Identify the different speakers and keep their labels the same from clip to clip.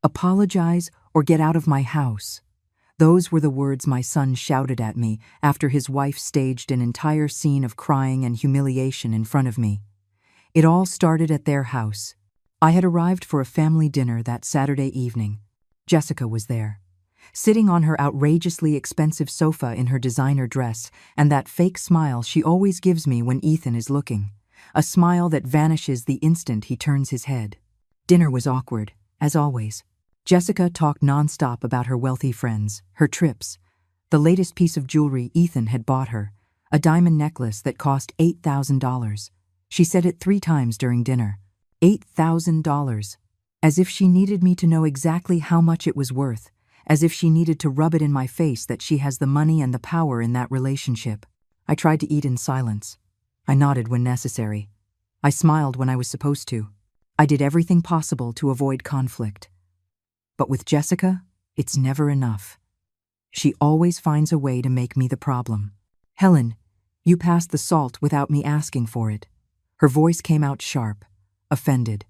Speaker 1: Apologize or get out of my house. Those were the words my son shouted at me after his wife staged an entire scene of crying and humiliation in front of me. It all started at their house. I had arrived for a family dinner that Saturday evening. Jessica was there, sitting on her outrageously expensive sofa in her designer dress and that fake smile she always gives me when Ethan is looking, a smile that vanishes the instant he turns his head. Dinner was awkward, as always. Jessica talked nonstop about her wealthy friends, her trips, the latest piece of jewelry Ethan had bought her, a diamond necklace that cost $8,000. She said it 3 times during dinner. $8,000. As if she needed me to know exactly how much it was worth, as if she needed to rub it in my face that she has the money and the power in that relationship. I tried to eat in silence. I nodded when necessary. I smiled when I was supposed to. I did everything possible to avoid conflict. But with Jessica, it's never enough. She always finds a way to make me the problem. Helen, you passed the salt without me asking for it. Her voice came out sharp, offended,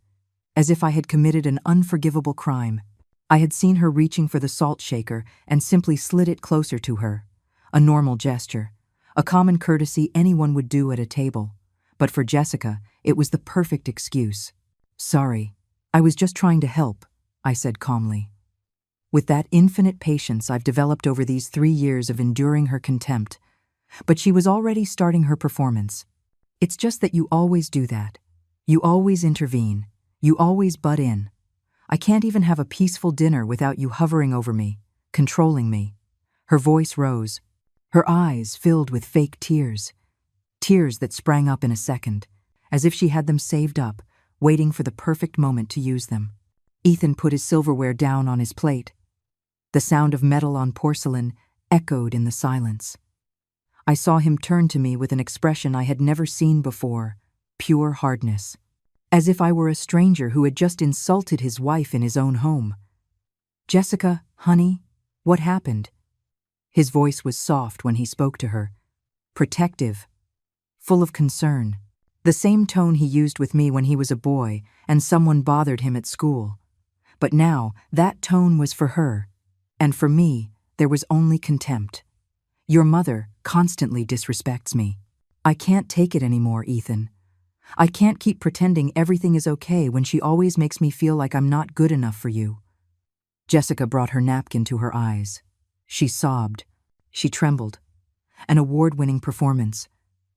Speaker 1: as if I had committed an unforgivable crime. I had seen her reaching for the salt shaker and simply slid it closer to her. A normal gesture, a common courtesy anyone would do at a table. But for Jessica, it was the perfect excuse. Sorry, I was just trying to help, I said calmly. With that infinite patience I've developed over these 3 years of enduring her contempt. But she was already starting her performance. It's just that you always do that. You always intervene. You always butt in. I can't even have a peaceful dinner without you hovering over me, controlling me. Her voice rose. Her eyes filled with fake tears. Tears that sprang up in a second, as if she had them saved up, waiting for the perfect moment to use them. Ethan put his silverware down on his plate. The sound of metal on porcelain echoed in the silence. I saw him turn to me with an expression I had never seen before, pure hardness, as if I were a stranger who had just insulted his wife in his own home. Jessica, honey, what happened? His voice was soft when he spoke to her, protective, full of concern, the same tone he used with me when he was a boy and someone bothered him at school. But now, that tone was for her, and for me, there was only contempt. Your mother constantly disrespects me. I can't take it anymore, Ethan. I can't keep pretending everything is okay when she always makes me feel like I'm not good enough for you. Jessica brought her napkin to her eyes. She sobbed. She trembled. An award-winning performance,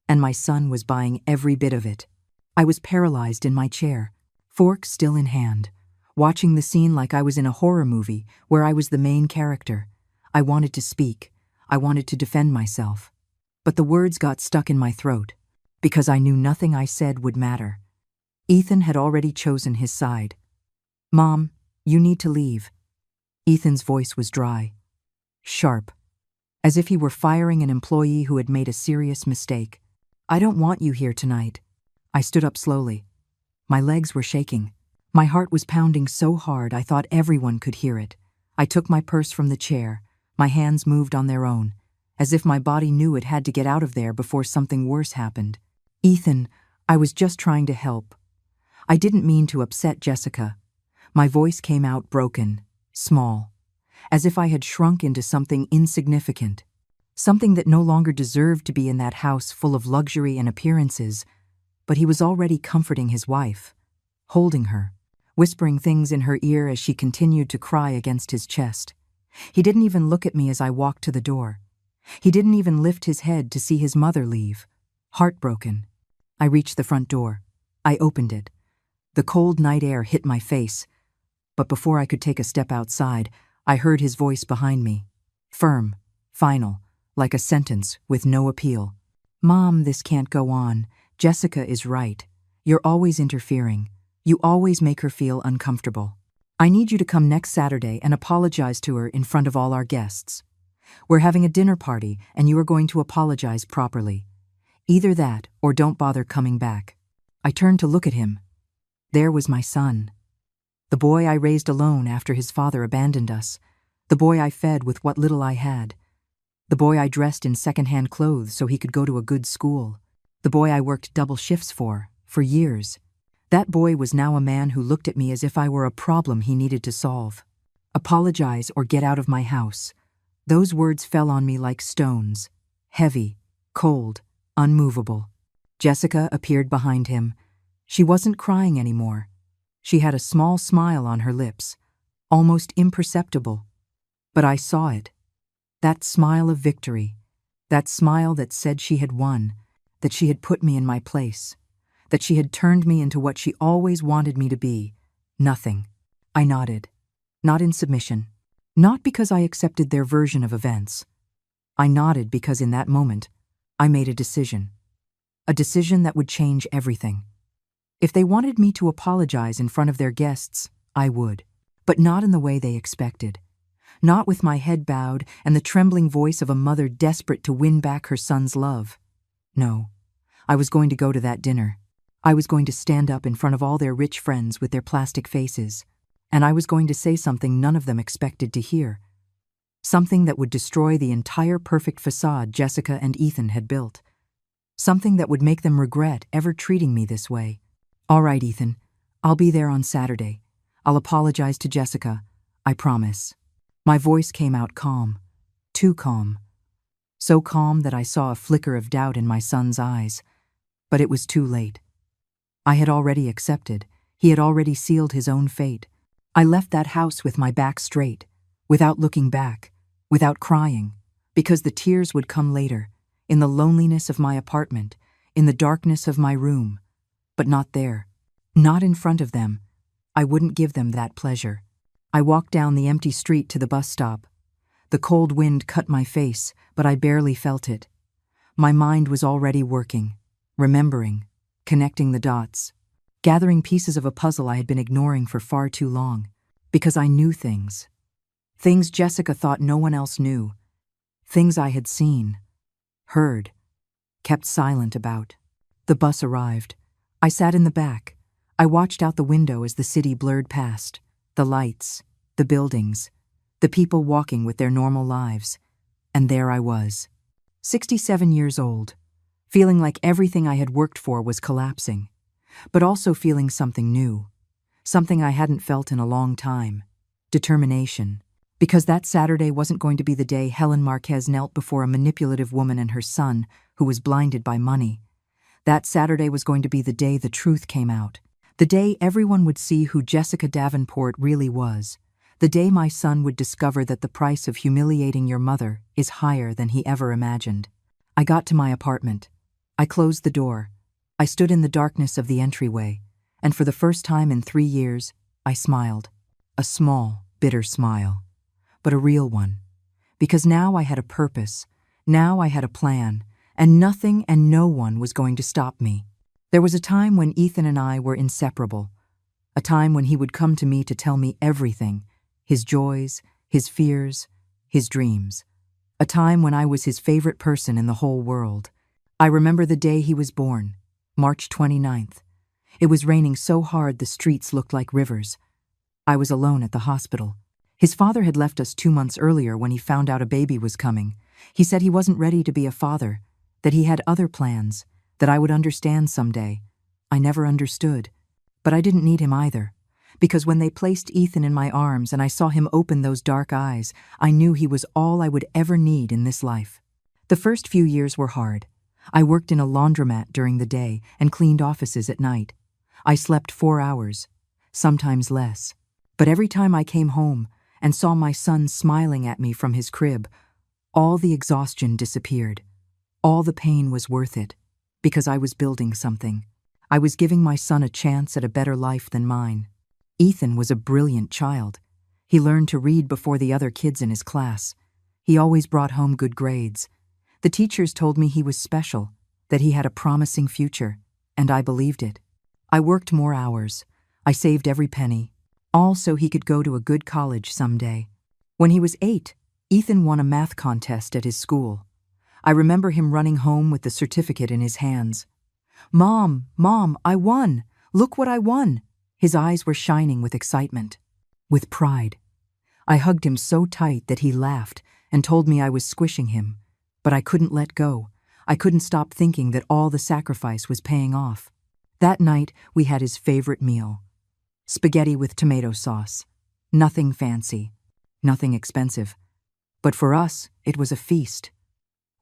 Speaker 1: and my son was buying every bit of it. I was paralyzed in my chair, fork still in hand, watching the scene like I was in a horror movie where I was the main character. I wanted to speak. I wanted to defend myself. But the words got stuck in my throat, because I knew nothing I said would matter. Ethan had already chosen his side. Mom, you need to leave. Ethan's voice was dry, sharp, as if he were firing an employee who had made a serious mistake. I don't want you here tonight. I stood up slowly. My legs were shaking. My heart was pounding so hard I thought everyone could hear it. I took my purse from the chair. My hands moved on their own, as if my body knew it had to get out of there before something worse happened. Ethan, I was just trying to help. I didn't mean to upset Jessica. My voice came out broken, small, as if I had shrunk into something insignificant, something that no longer deserved to be in that house full of luxury and appearances. But he was already comforting his wife, holding her, whispering things in her ear as she continued to cry against his chest. He didn't even look at me as I walked to the door. He didn't even lift his head to see his mother leave. Heartbroken, I reached the front door. I opened it. The cold night air hit my face. But before I could take a step outside, I heard his voice behind me. Firm, final, like a sentence with no appeal. Mom, this can't go on. Jessica is right. You're always interfering. You always make her feel uncomfortable. I need you to come next Saturday and apologize to her in front of all our guests. We're having a dinner party and you are going to apologize properly. Either that or don't bother coming back. I turned to look at him. There was my son. The boy I raised alone after his father abandoned us. The boy I fed with what little I had. The boy I dressed in second-hand clothes so he could go to a good school. The boy I worked double shifts for years. That boy was now a man who looked at me as if I were a problem he needed to solve. Apologize or get out of my house. Those words fell on me like stones, heavy, cold, unmovable. Jessica appeared behind him. She wasn't crying anymore. She had a small smile on her lips, almost imperceptible. But I saw it. That smile of victory. That smile that said she had won, that she had put me in my place, that she had turned me into what she always wanted me to be. Nothing. I nodded. Not in submission. Not because I accepted their version of events. I nodded because in that moment, I made a decision. A decision that would change everything. If they wanted me to apologize in front of their guests, I would. But not in the way they expected. Not with my head bowed and the trembling voice of a mother desperate to win back her son's love. No. I was going to go to that dinner. I was going to stand up in front of all their rich friends with their plastic faces. And I was going to say something none of them expected to hear. Something that would destroy the entire perfect facade Jessica and Ethan had built. Something that would make them regret ever treating me this way. All right, Ethan. I'll be there on Saturday. I'll apologize to Jessica. I promise. My voice came out calm. Too calm. So calm that I saw a flicker of doubt in my son's eyes. But it was too late. I had already accepted. He had already sealed his own fate. I left that house with my back straight, without looking back, without crying, because the tears would come later, in the loneliness of my apartment, in the darkness of my room. But not there. Not in front of them. I wouldn't give them that pleasure. I walked down the empty street to the bus stop. The cold wind cut my face, but I barely felt it. My mind was already working, remembering, connecting the dots, gathering pieces of a puzzle I had been ignoring for far too long, because I knew things. Things Jessica thought no one else knew. Things I had seen, heard, kept silent about. The bus arrived. I sat in the back. I watched out the window as the city blurred past. The lights, the buildings, the people walking with their normal lives. And there I was, 67 years old, feeling like everything I had worked for was collapsing, but also feeling something new, something I hadn't felt in a long time. Determination. Because that Saturday wasn't going to be the day Helen Marquez knelt before a manipulative woman and her son, who was blinded by money. That Saturday was going to be the day the truth came out. The day everyone would see who Jessica Davenport really was. The day my son would discover that the price of humiliating your mother is higher than he ever imagined. I got to my apartment. I closed the door. I stood in the darkness of the entryway, and for the first time in 3 years, I smiled. A small, bitter smile. But a real one. Because now I had a purpose. Now I had a plan. And nothing and no one was going to stop me. There was a time when Ethan and I were inseparable. A time when he would come to me to tell me everything. His joys, his fears, his dreams. A time when I was his favorite person in the whole world. I remember the day he was born, March 29th. It was raining so hard the streets looked like rivers. I was alone at the hospital. His father had left us 2 months earlier when he found out a baby was coming. He said he wasn't ready to be a father, that he had other plans, that I would understand someday. I never understood, but I didn't need him either, because when they placed Ethan in my arms and I saw him open those dark eyes, I knew he was all I would ever need in this life. The first few years were hard. I worked in a laundromat during the day and cleaned offices at night. I slept 4 hours, sometimes less. But every time I came home and saw my son smiling at me from his crib, all the exhaustion disappeared. All the pain was worth it, because I was building something. I was giving my son a chance at a better life than mine. Ethan was a brilliant child. He learned to read before the other kids in his class. He always brought home good grades. The teachers told me he was special, that he had a promising future, and I believed it. I worked more hours. I saved every penny, all so he could go to a good college someday. When he was 8, Ethan won a math contest at his school. I remember him running home with the certificate in his hands. Mom, I won! Look what I won! His eyes were shining with excitement, with pride. I hugged him so tight that he laughed and told me I was squishing him, but I couldn't let go. I couldn't stop thinking that all the sacrifice was paying off. That night, we had his favorite meal: spaghetti with tomato sauce. Nothing fancy, nothing expensive. But for us, it was a feast.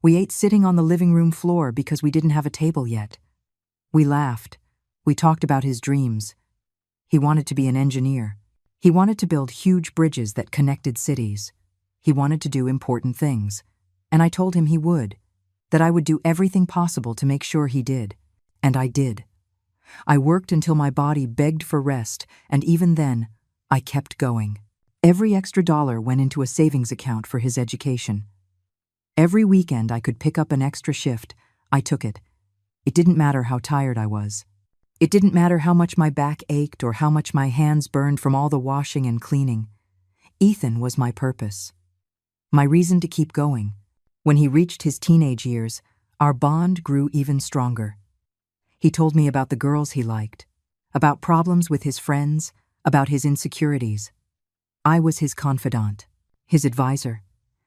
Speaker 1: We ate sitting on the living room floor because we didn't have a table yet. We laughed. We talked about his dreams. He wanted to be an engineer. He wanted to build huge bridges that connected cities. He wanted to do important things. And I told him he would, that I would do everything possible to make sure he did. And I did. I worked until my body begged for rest, and even then, I kept going. Every extra dollar went into a savings account for his education. Every weekend I could pick up an extra shift. I took it. It didn't matter how tired I was. It didn't matter how much my back ached or how much my hands burned from all the washing and cleaning. Ethan was my purpose, my reason to keep going. When he reached his teenage years, our bond grew even stronger. He told me about the girls he liked, about problems with his friends, about his insecurities. I was his confidant, his advisor,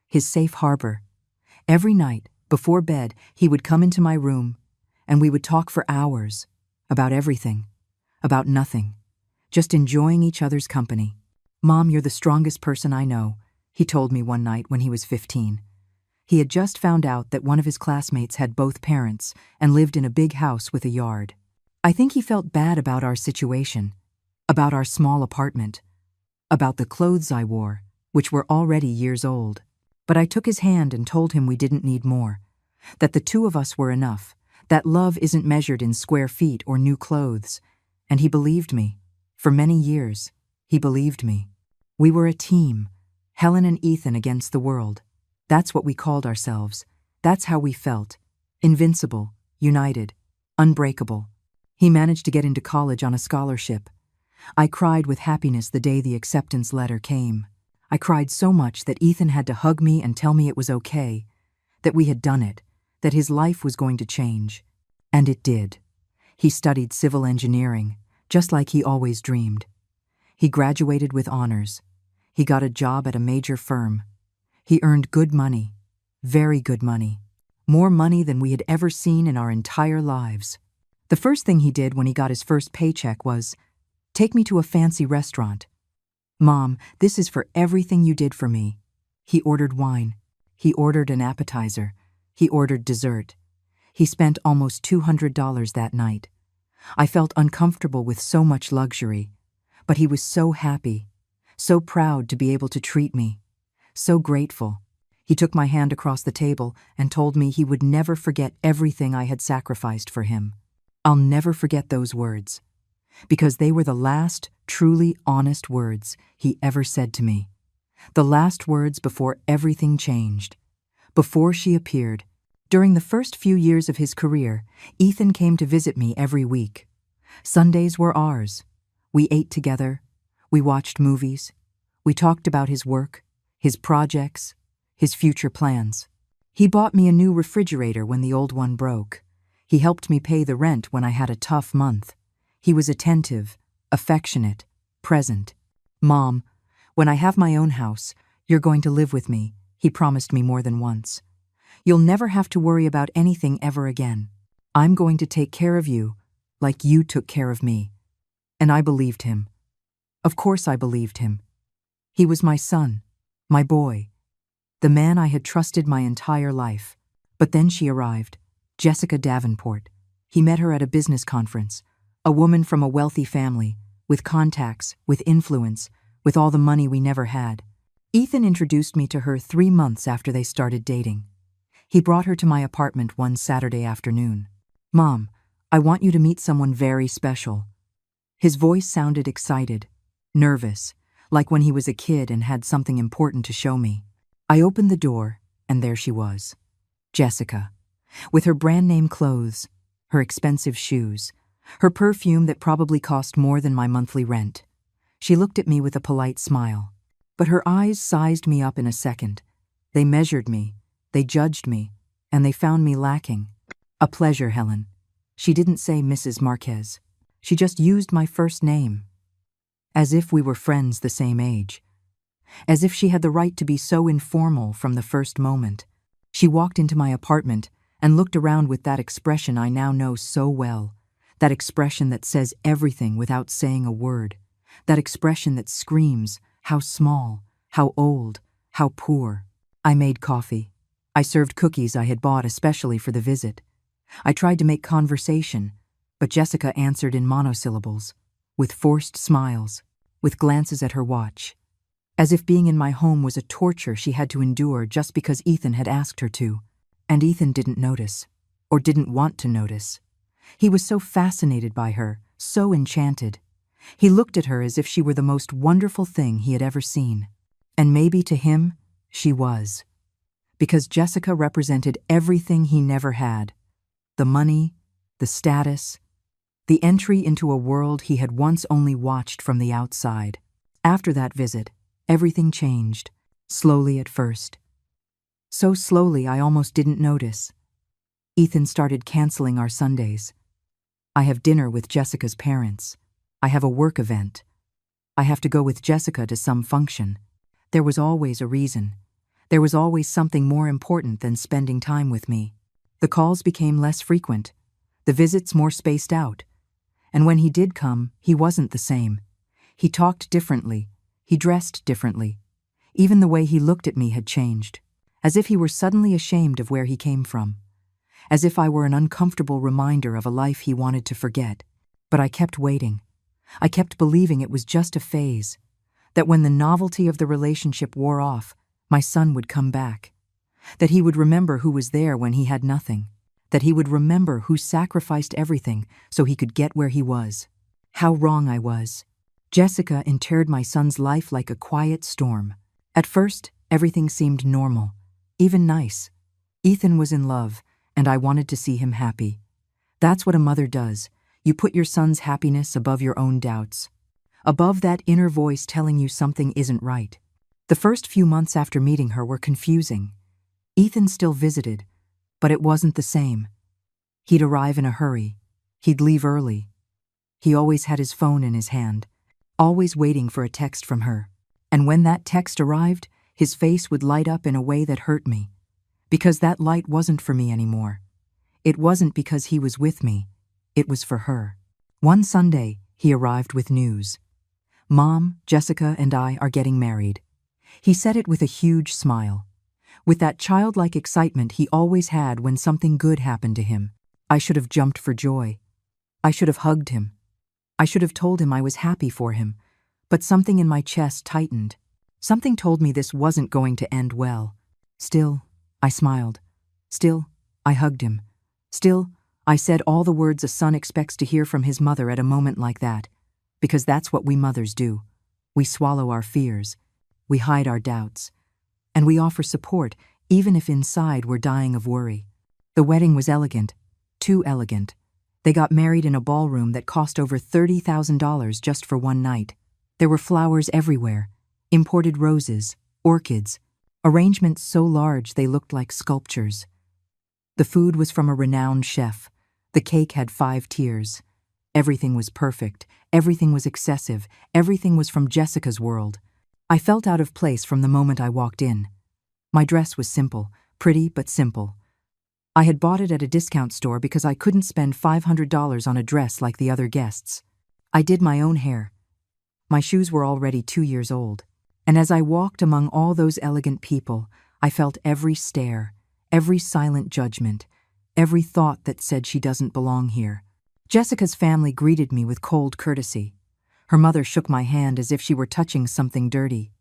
Speaker 1: his safe harbor. Every night, before bed, he would come into my room, and we would talk for hours, about everything, about nothing, just enjoying each other's company. "Mom, you're the strongest person I know," he told me one night when he was 15. He had just found out that one of his classmates had both parents and lived in a big house with a yard. I think he felt bad about our situation, about our small apartment, about the clothes I wore, which were already years old. But I took his hand and told him we didn't need more, that the two of us were enough, that love isn't measured in square feet or new clothes. And he believed me. For many years, he believed me. We were a team, Helen and Ethan against the world. That's what we called ourselves. That's how we felt. Invincible, united, unbreakable. He managed to get into college on a scholarship. I cried with happiness the day the acceptance letter came. I cried so much that Ethan had to hug me and tell me it was okay, that we had done it, that his life was going to change. And it did. He studied civil engineering, just like he always dreamed. He graduated with honors. He got a job at a major firm. He earned good money, very good money, more money than we had ever seen in our entire lives. The first thing he did when he got his first paycheck was take me to a fancy restaurant. "Mom, this is for everything you did for me." He ordered wine. He ordered an appetizer. He ordered dessert. He spent almost $200 that night. I felt uncomfortable with so much luxury, but he was so happy, so proud to be able to treat me, so grateful. He took my hand across the table and told me he would never forget everything I had sacrificed for him. I'll never forget those words, because they were the last truly honest words he ever said to me. The last words before everything changed, before she appeared. During the first few years of his career, Ethan came to visit me every week. Sundays were ours. We ate together. We watched movies. We talked about his work, his projects, his future plans. He bought me a new refrigerator when the old one broke. He helped me pay the rent when I had a tough month. He was attentive, affectionate, present. "Mom, when I have my own house, you're going to live with me," he promised me more than once. "You'll never have to worry about anything ever again. I'm going to take care of you like you took care of me." And I believed him. Of course I believed him. He was my son, my boy, the man I had trusted my entire life. But then she arrived, Jessica Davenport. He met her at a business conference, a woman from a wealthy family, with contacts, with influence, with all the money we never had. Ethan introduced me to her 3 months after they started dating. He brought her to my apartment one Saturday afternoon. "Mom, I want you to meet someone very special." His voice sounded excited, nervous, like when he was a kid and had something important to show me. I opened the door, and there she was, Jessica, with her brand-name clothes, her expensive shoes, her perfume that probably cost more than my monthly rent. She looked at me with a polite smile, but her eyes sized me up in a second. They measured me, they judged me, and they found me lacking. "A pleasure, Helen." She didn't say Mrs. Marquez. She just used my first name, as if we were friends the same age, as if she had the right to be so informal from the first moment. She walked into my apartment and looked around with that expression I now know so well, That expression that says everything without saying a word. That expression that screams, how small, how old, how poor. I made coffee. I served cookies I had bought especially for the visit. I tried to make conversation, but Jessica answered in monosyllables, with forced smiles, with glances at her watch, as if being in my home was a torture she had to endure just because Ethan had asked her to. And Ethan didn't notice, or didn't want to notice. He was so fascinated by her, so enchanted. He looked at her as if she were the most wonderful thing he had ever seen. And maybe to him, she was. Because Jessica represented everything he never had. The money, the status, the entry into a world he had once only watched from the outside. After that visit, everything changed, slowly at first. So slowly I almost didn't notice. Ethan started canceling our Sundays. I have dinner with Jessica's parents. I have a work event. I have to go with Jessica to some function. There was always a reason. There was always something more important than spending time with me. The calls became less frequent, the visits more spaced out. And when he did come, he wasn't the same. He talked differently. He dressed differently. Even the way he looked at me had changed, as if he were suddenly ashamed of where he came from. As if I were an uncomfortable reminder of a life he wanted to forget. But I kept waiting. I kept believing it was just a phase, that when the novelty of the relationship wore off, my son would come back, that he would remember who was there when he had nothing, that he would remember who sacrificed everything so he could get where he was. How wrong I was. Jessica interred my son's life like a quiet storm. At first, everything seemed normal, even nice. Ethan was in love, and I wanted to see him happy. That's what a mother does. You put your son's happiness above your own doubts, above that inner voice telling you something isn't right. The first few months after meeting her were confusing. Ethan still visited, but it wasn't the same. He'd arrive in a hurry. He'd leave early. He always had his phone in his hand, always waiting for a text from her. And when that text arrived, his face would light up in a way that hurt me. Because that light wasn't for me anymore. It wasn't because he was with me. It was for her. One Sunday, he arrived with news. Mom, Jessica, and I are getting married. He said it with a huge smile, with that childlike excitement he always had when something good happened to him. I should have jumped for joy. I should have hugged him. I should have told him I was happy for him, but something in my chest tightened. Something told me this wasn't going to end well. Still, I smiled. Still, I hugged him. Still, I said all the words a son expects to hear from his mother at a moment like that, because that's what we mothers do. We swallow our fears. We hide our doubts, and we offer support even if inside we're dying of worry. The wedding was elegant, too elegant. They got married in a ballroom that cost over $30,000 just for one night. There were flowers everywhere, imported roses, orchids, arrangements so large they looked like sculptures. The food was from a renowned chef. The cake had 5 tiers. Everything was perfect, everything was excessive, everything was from Jessica's world. I felt out of place from the moment I walked in. My dress was simple, pretty but simple. I had bought it at a discount store because I couldn't spend $500 on a dress like the other guests. I did my own hair. My shoes were already 2 years old, and as I walked among all those elegant people, I felt every stare, every silent judgment, every thought that said she doesn't belong here. Jessica's family greeted me with cold courtesy. Her mother shook my hand as if she were touching something dirty.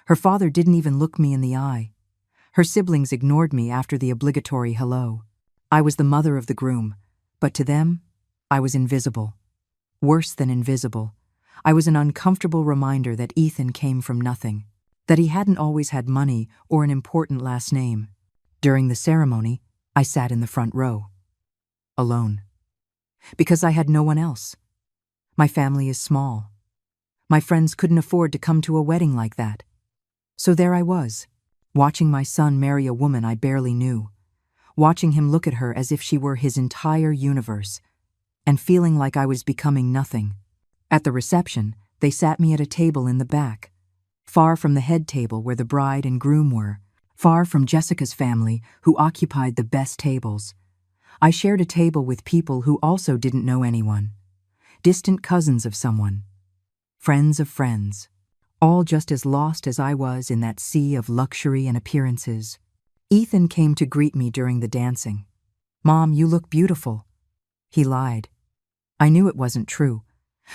Speaker 1: Her father didn't even look me in the eye. Her siblings ignored me after the obligatory hello. I was the mother of the groom, but to them, I was invisible. Worse than invisible. I was an uncomfortable reminder that Ethan came from nothing, that he hadn't always had money or an important last name. During the ceremony, I sat in the front row, alone, because I had no one else. My family is small. My friends couldn't afford to come to a wedding like that. So there I was, watching my son marry a woman I barely knew, watching him look at her as if she were his entire universe, and feeling like I was becoming nothing. At the reception, they sat me at a table in the back, far from the head table where the bride and groom were, far from Jessica's family, who occupied the best tables. I shared a table with people who also didn't know anyone. Distant cousins of someone. Friends of friends. All just as lost as I was in that sea of luxury and appearances. Ethan came to greet me during the dancing. "Mom, you look beautiful." He lied. I knew it wasn't true,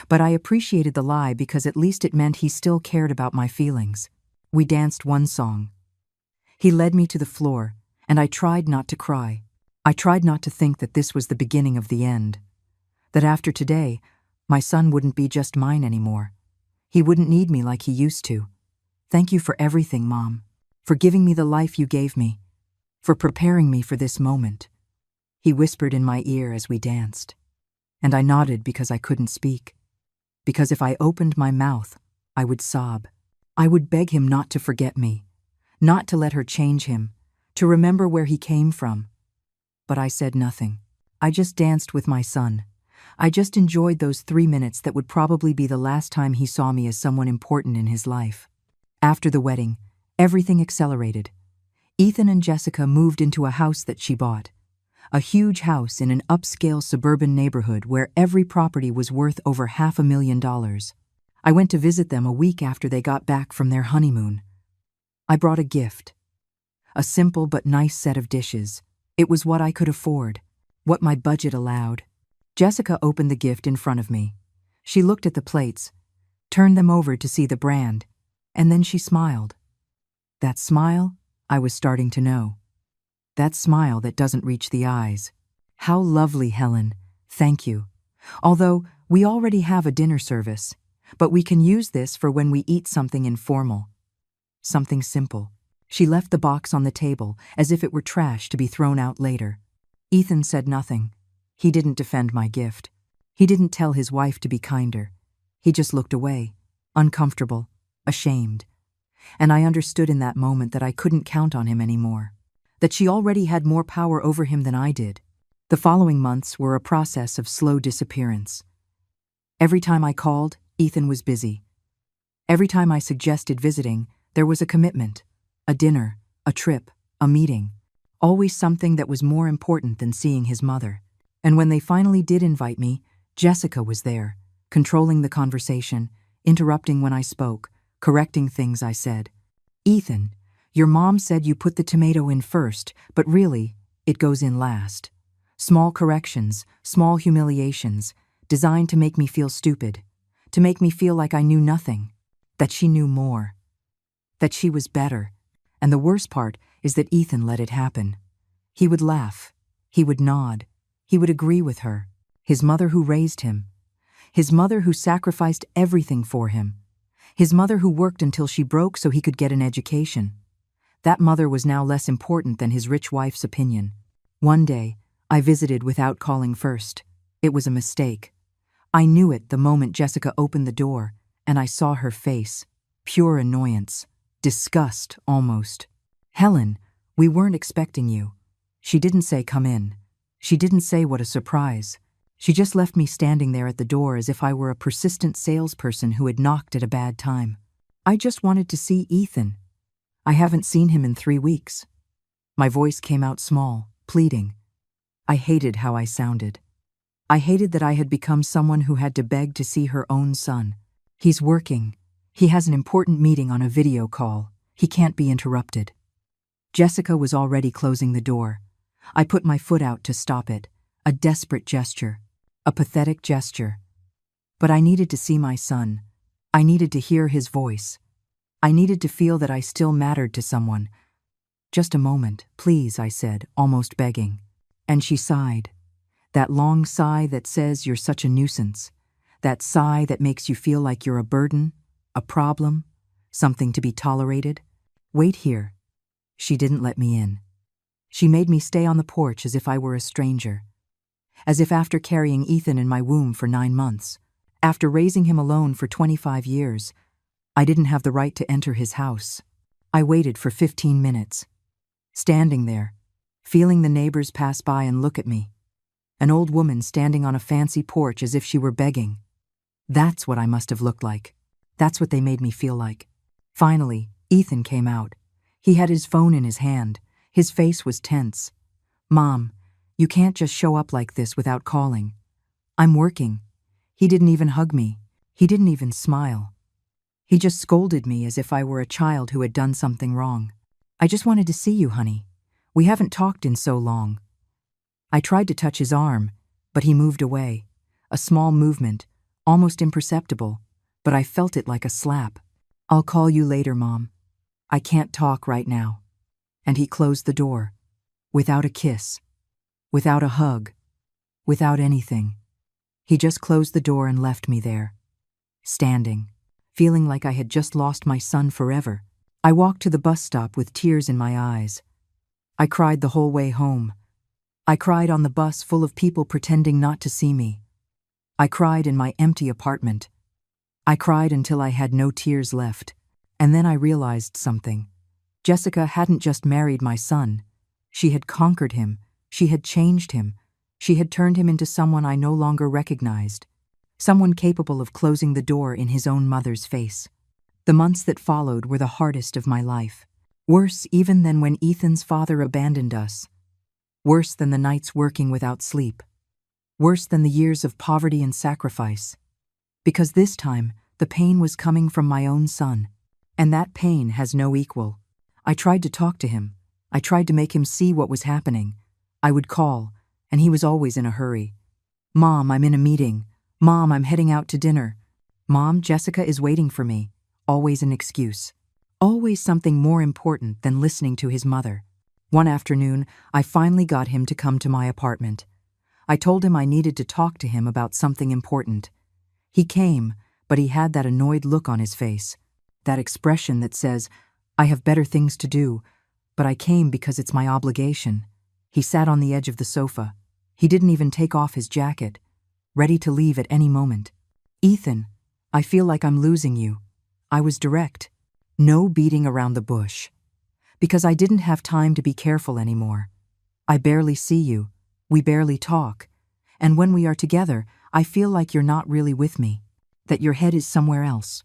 Speaker 1: but I appreciated the lie because at least it meant he still cared about my feelings. We danced one song. He led me to the floor, and I tried not to cry. I tried not to think that this was the beginning of the end. That after today, my son wouldn't be just mine anymore. He wouldn't need me like he used to. "Thank you for everything, Mom. For giving me the life you gave me. For preparing me for this moment," he whispered in my ear as we danced. And I nodded because I couldn't speak. Because if I opened my mouth, I would sob. I would beg him not to forget me, not to let her change him, to remember where he came from. But I said nothing. I just danced with my son. I just enjoyed those 3 minutes that would probably be the last time he saw me as someone important in his life. After the wedding, everything accelerated. Ethan and Jessica moved into a house that she bought. A huge house in an upscale suburban neighborhood where every property was worth over $500,000. I went to visit them a week after they got back from their honeymoon. I brought a gift. A simple but nice set of dishes. It was what I could afford, what my budget allowed. Jessica opened the gift in front of me. She looked at the plates, turned them over to see the brand, and then she smiled. That smile, I was starting to know. That smile that doesn't reach the eyes. "How lovely, Helen. Thank you. Although we already have a dinner service, but we can use this for when we eat something informal. Something simple." She left the box on the table as if it were trash to be thrown out later. Ethan said nothing. He didn't defend my gift. He didn't tell his wife to be kinder. He just looked away, uncomfortable, ashamed. And I understood in that moment that I couldn't count on him anymore. That she already had more power over him than I did. The following months were a process of slow disappearance. Every time I called, Ethan was busy. Every time I suggested visiting, there was a commitment, a dinner, a trip, a meeting. Always something that was more important than seeing his mother. And when they finally did invite me, Jessica was there, controlling the conversation, interrupting when I spoke, correcting things I said. "Ethan, your mom said you put the tomato in first, but really, it goes in last." Small corrections, small humiliations, designed to make me feel stupid, to make me feel like I knew nothing, that she knew more, that she was better. And the worst part is that Ethan let it happen. He would laugh, he would nod, he would agree with her, his mother who raised him, his mother who sacrificed everything for him, his mother who worked until she broke so he could get an education. That mother was now less important than his rich wife's opinion. One day, I visited without calling first. It was a mistake. I knew it the moment Jessica opened the door, and I saw her face. Pure annoyance. Disgust, almost. "Helen, we weren't expecting you." She didn't say come in. She didn't say what a surprise. She just left me standing there at the door as if I were a persistent salesperson who had knocked at a bad time. "I just wanted to see Ethan. I haven't seen him in 3 weeks." My voice came out small, pleading. I hated how I sounded. I hated that I had become someone who had to beg to see her own son. "He's working. He has an important meeting on a video call. He can't be interrupted." Jessica was already closing the door. I put my foot out to stop it, a desperate gesture, a pathetic gesture. But I needed to see my son. I needed to hear his voice. I needed to feel that I still mattered to someone. "Just a moment, please," I said, almost begging. And she sighed. That long sigh that says you're such a nuisance. That sigh that makes you feel like you're a burden, a problem, something to be tolerated. "Wait here." She didn't let me in. She made me stay on the porch as if I were a stranger. As if after carrying Ethan in my womb for 9 months, after raising him alone for 25 years, I didn't have the right to enter his house. I waited for 15 minutes. Standing there, feeling the neighbors pass by and look at me. An old woman standing on a fancy porch as if she were begging. That's what I must have looked like. That's what they made me feel like. Finally, Ethan came out. He had his phone in his hand. His face was tense. "Mom, You can't just show up like this without calling. I'm working. He didn't even hug me. He didn't even smile. He just scolded me as if I were a child who had done something wrong. I just wanted to see you, honey. We haven't talked in so long. I tried to touch his arm, but he moved away. A small movement, almost imperceptible, but I felt it like a slap. I'll call you later, Mom. I can't talk right now. And he closed the door, without a kiss, without a hug, without anything. He just closed the door and left me there, standing, feeling like I had just lost my son forever. I walked to the bus stop with tears in my eyes. I cried the whole way home. I cried on the bus full of people pretending not to see me. I cried in my empty apartment. I cried until I had no tears left. And then I realized something. Jessica hadn't just married my son. She had conquered him. She had changed him. She had turned him into someone I no longer recognized. Someone capable of closing the door in his own mother's face. The months that followed were the hardest of my life. Worse even than when Ethan's father abandoned us. Worse than the nights working without sleep. Worse than the years of poverty and sacrifice. Because this time, the pain was coming from my own son. And that pain has no equal. I tried to talk to him. I tried to make him see what was happening. I would call, and he was always in a hurry. Mom, I'm in a meeting. Mom, I'm heading out to dinner. Mom, Jessica is waiting for me. Always an excuse. Always something more important than listening to his mother. One afternoon, I finally got him to come to my apartment. I told him I needed to talk to him about something important. He came, but he had that annoyed look on his face. That expression that says, I have better things to do, but I came because it's my obligation. He sat on the edge of the sofa. He didn't even take off his jacket, ready to leave at any moment. Ethan, I feel like I'm losing you. I was direct. No beating around the bush. Because I didn't have time to be careful anymore. I barely see you. We barely talk. And when we are together, I feel like you're not really with me, that your head is somewhere else.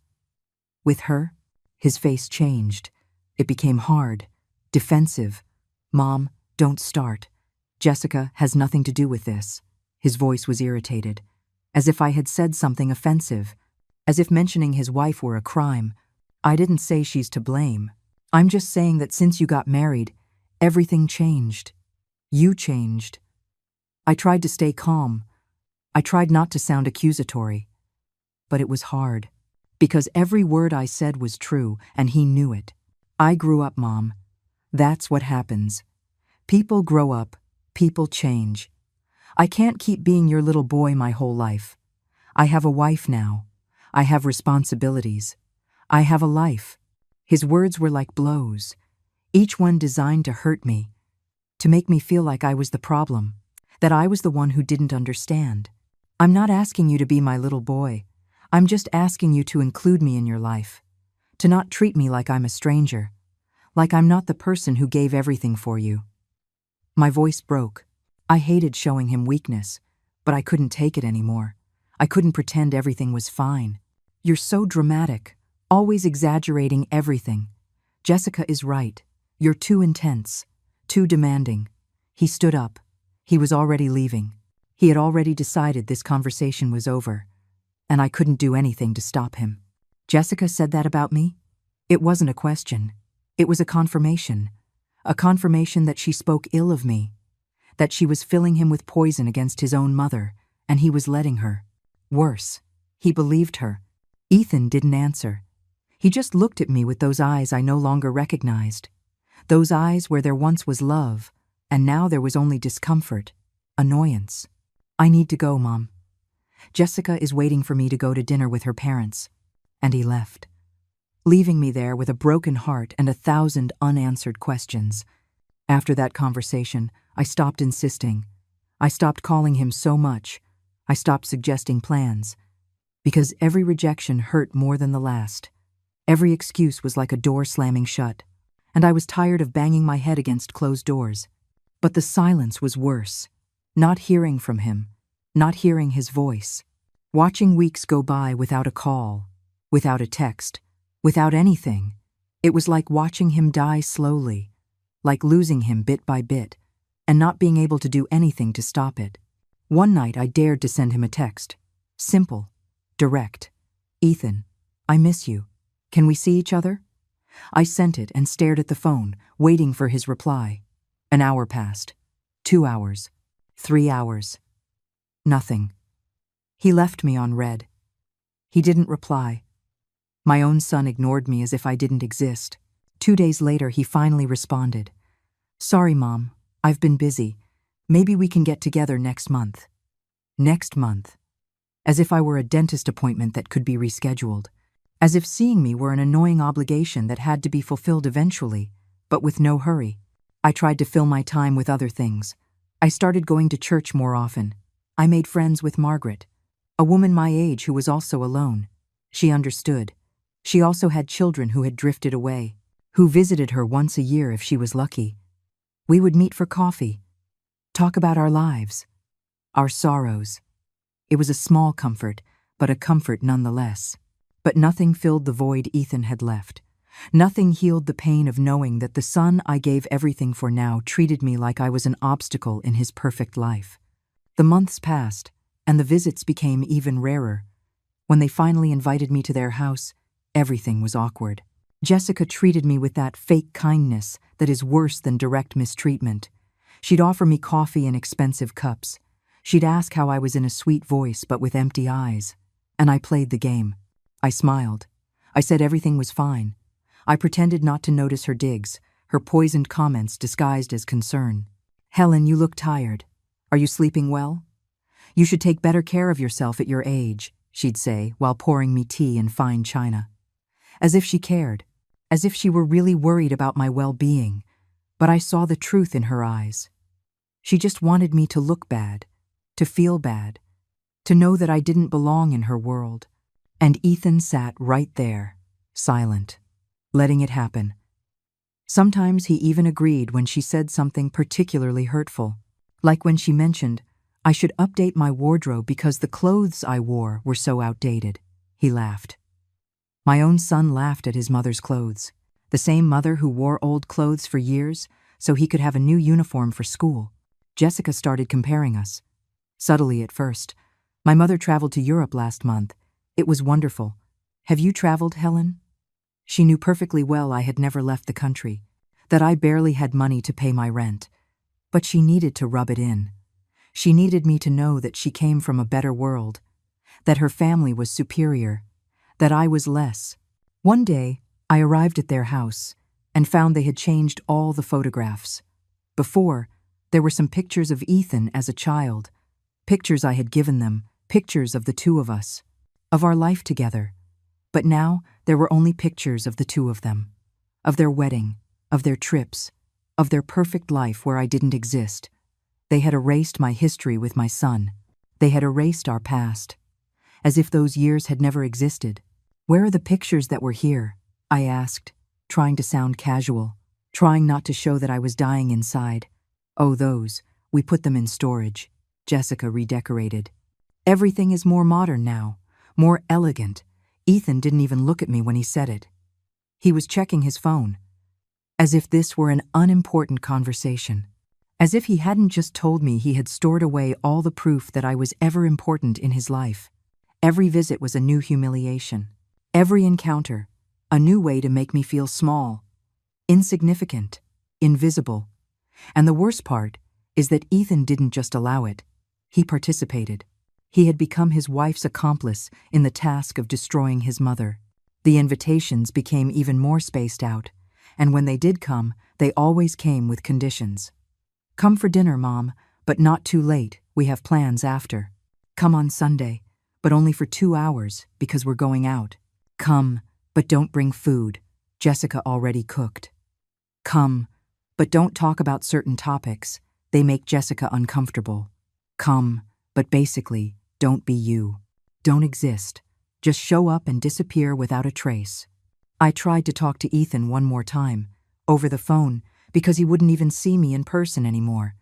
Speaker 1: With her, his face changed. It became hard, defensive. Mom, don't start. Jessica has nothing to do with this. His voice was irritated, as if I had said something offensive, as if mentioning his wife were a crime. I didn't say she's to blame. I'm just saying that since you got married, everything changed. You changed. I tried to stay calm. I tried not to sound accusatory. But it was hard. Because every word I said was true, and he knew it. I grew up, Mom. That's what happens. People grow up. People change. I can't keep being your little boy my whole life. I have a wife now. I have responsibilities. I have a life. His words were like blows, each one designed to hurt me, to make me feel like I was the problem, that I was the one who didn't understand. I'm not asking you to be my little boy. I'm just asking you to include me in your life, to not treat me like I'm a stranger, like I'm not the person who gave everything for you. My voice broke. I hated showing him weakness, but I couldn't take it anymore. I couldn't pretend everything was fine. You're so dramatic, always exaggerating everything. Jessica is right. You're too intense, too demanding. He stood up. He was already leaving. He had already decided this conversation was over, and I couldn't do anything to stop him. Jessica said that about me? It wasn't a question. It was a confirmation that she spoke ill of me, that she was filling him with poison against his own mother, and he was letting her. Worse, he believed her. Ethan didn't answer. He just looked at me with those eyes I no longer recognized. Those eyes where there once was love, and now there was only discomfort, annoyance. I need to go, Mom. Jessica is waiting for me to go to dinner with her parents. And he left, leaving me there with a broken heart and 1,000 unanswered questions. After that conversation, I stopped insisting. I stopped calling him so much. I stopped suggesting plans. Because every rejection hurt more than the last. Every excuse was like a door slamming shut. And I was tired of banging my head against closed doors. But the silence was worse. Not hearing from him. Not hearing his voice. Watching weeks go by without a call. Without a text. Without anything. It was like watching him die slowly. Like losing him bit by bit. and not being able to do anything to stop it. One night I dared to send him a text. Simple, direct. Ethan, I miss you. Can we see each other? I sent it and stared at the phone, waiting for his reply. An hour passed. 2 hours. 3 hours. Nothing. He left me on red. He didn't reply. My own son ignored me as if I didn't exist. 2 days later, he finally responded. Sorry, Mom. I've been busy. Maybe we can get together next month. Next month. As if I were a dentist appointment that could be rescheduled. As if seeing me were an annoying obligation that had to be fulfilled eventually, but with no hurry. I tried to fill my time with other things. I started going to church more often. I made friends with Margaret, a woman my age who was also alone. She understood. She also had children who had drifted away, who visited her once a year if she was lucky. We would meet for coffee, talk about our lives, our sorrows. It was a small comfort, but a comfort nonetheless. But nothing filled the void Ethan had left. Nothing healed the pain of knowing that the son I gave everything for now treated me like I was an obstacle in his perfect life. The months passed, and the visits became even rarer. When they finally invited me to their house, everything was awkward. Jessica treated me with that fake kindness that is worse than direct mistreatment. She'd offer me coffee in expensive cups. She'd ask how I was in a sweet voice but with empty eyes. And I played the game. I smiled. I said everything was fine. I pretended not to notice her digs, her poisoned comments disguised as concern. Helen, you look tired. Are you sleeping well? You should take better care of yourself at your age, she'd say while pouring me tea in fine china. As if she cared, as if she were really worried about my well-being, but I saw the truth in her eyes. She just wanted me to look bad, to feel bad, to know that I didn't belong in her world. And Ethan sat right there, silent, letting it happen. Sometimes he even agreed when she said something particularly hurtful, like when she mentioned, I should update my wardrobe because the clothes I wore were so outdated. He laughed. My own son laughed at his mother's clothes, the same mother who wore old clothes for years so he could have a new uniform for school. Jessica started comparing us. Subtly at first. My mother traveled to Europe last month. It was wonderful. Have you traveled, Helen? She knew perfectly well I had never left the country, that I barely had money to pay my rent. But she needed to rub it in. She needed me to know that she came from a better world, that her family was superior, that I was less. One day, I arrived at their house and found they had changed all the photographs. Before, there were some pictures of Ethan as a child, pictures I had given them, pictures of the two of us, of our life together. But now, there were only pictures of the two of them, of their wedding, of their trips, of their perfect life where I didn't exist. They had erased my history with my son. They had erased our past, as if those years had never existed. Where are the pictures that were here? I asked, trying to sound casual, trying not to show that I was dying inside. Oh, those. We put them in storage. Jessica redecorated. Everything is more modern now, more elegant. Ethan didn't even look at me when he said it. He was checking his phone, as if this were an unimportant conversation, as if he hadn't just told me he had stored away all the proof that I was ever important in his life. Every visit was a new humiliation. Every encounter, a new way to make me feel small, insignificant, invisible. And the worst part is that Ethan didn't just allow it. He participated. He had become his wife's accomplice in the task of destroying his mother. The invitations became even more spaced out, and when they did come, they always came with conditions. Come for dinner, Mom, but not too late. We have plans after. Come on Sunday, but only for 2 hours because we're going out. Come, but don't bring food. Jessica already cooked. Come, but don't talk about certain topics. They make Jessica uncomfortable. Come, but basically, don't be you. Don't exist. Just show up and disappear without a trace. I tried to talk to Ethan one more time, over the phone, because he wouldn't even see me in person anymore.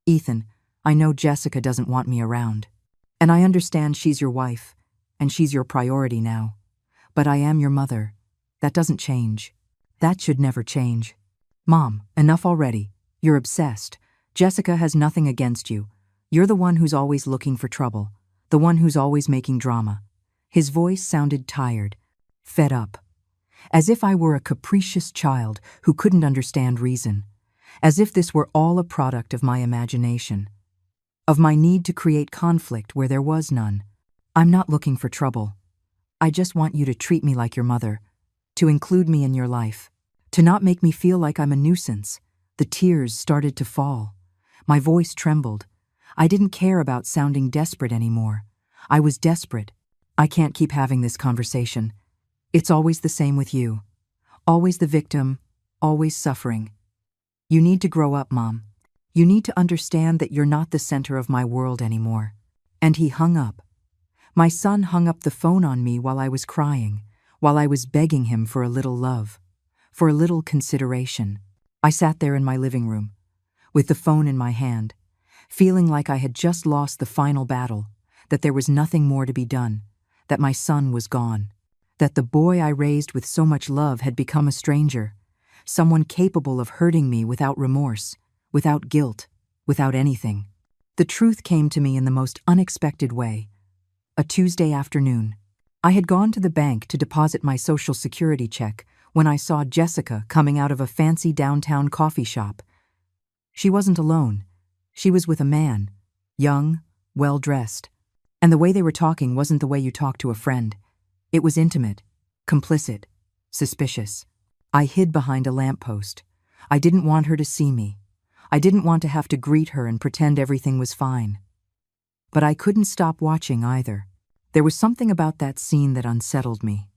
Speaker 1: Ethan, I know Jessica doesn't want me around. And I understand she's your wife, and she's your priority now. But I am your mother. That doesn't change. That should never change. Mom, enough already. You're obsessed. Jessica has nothing against you. You're the one who's always looking for trouble, the one who's always making drama." His voice sounded tired, fed up, as if I were a capricious child who couldn't understand reason, as if this were all a product of my imagination, of my need to create conflict where there was none. "I'm not looking for trouble. I just want you to treat me like your mother, to include me in your life, to not make me feel like I'm a nuisance." The tears started to fall. My voice trembled. I didn't care about sounding desperate anymore. I was desperate. "I can't keep having this conversation. It's always the same with you. Always the victim, always suffering. You need to grow up, Mom. You need to understand that you're not the center of my world anymore." And he hung up. My son hung up the phone on me while I was crying, while I was begging him for a little love, for a little consideration. I sat there in my living room, with the phone in my hand, feeling like I had just lost the final battle, that there was nothing more to be done, that my son was gone, that the boy I raised with so much love had become a stranger, someone capable of hurting me without remorse, without guilt, without anything. The truth came to me in the most unexpected way. A Tuesday afternoon, I had gone to the bank to deposit my Social Security check when I saw Jessica coming out of a fancy downtown coffee shop. She wasn't alone. She was with a man, young, well-dressed. And the way they were talking wasn't the way you talk to a friend. It was intimate, complicit, suspicious. I hid behind a lamppost. I didn't want her to see me. I didn't want to have to greet her and pretend everything was fine. But I couldn't stop watching either. There was something about that scene that unsettled me.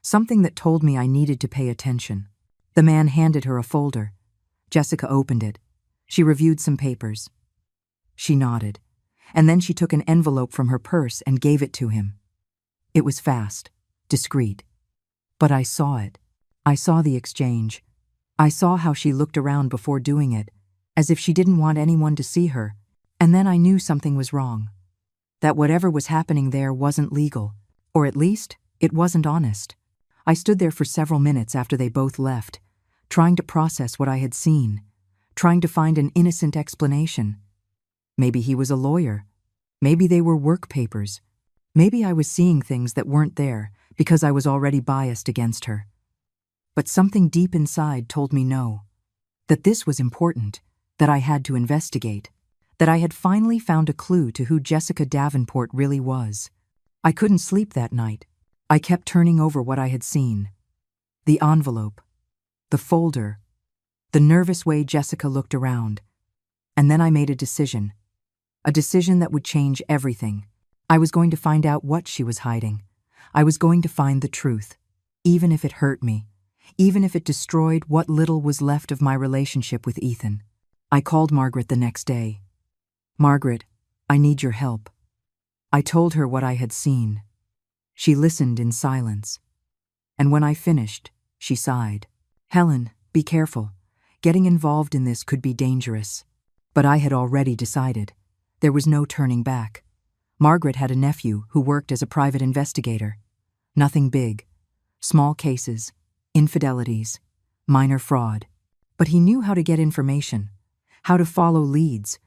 Speaker 1: Something that told me I needed to pay attention. The man handed her a folder. Jessica opened it. She reviewed some papers. She nodded, and then she took an envelope from her purse and gave it to him. It was fast, discreet. But I saw it. I saw the exchange. I saw how she looked around before doing it, as if she didn't want anyone to see her, and then I knew something was wrong. That whatever was happening there wasn't legal, or at least, it wasn't honest. I stood there for several minutes after they both left, trying to process what I had seen, trying to find an innocent explanation. Maybe he was a lawyer. Maybe they were work papers. Maybe I was seeing things that weren't there because I was already biased against her. But something deep inside told me no, that this was important, that I had to investigate, that I had finally found a clue to who Jessica Davenport really was. I couldn't sleep that night. I kept turning over what I had seen. The envelope, the folder, the nervous way Jessica looked around. And then I made a decision that would change everything. I was going to find out what she was hiding. I was going to find the truth, even if it hurt me, even if it destroyed what little was left of my relationship with Ethan. I called Margaret the next day. "Margaret, I need your help." I told her what I had seen. She listened in silence. And when I finished, she sighed. "Helen, be careful. Getting involved in this could be dangerous." But I had already decided. There was no turning back. Margaret had a nephew who worked as a private investigator. Nothing big. Small cases, infidelities, minor fraud. But he knew how to get information, how to follow leads,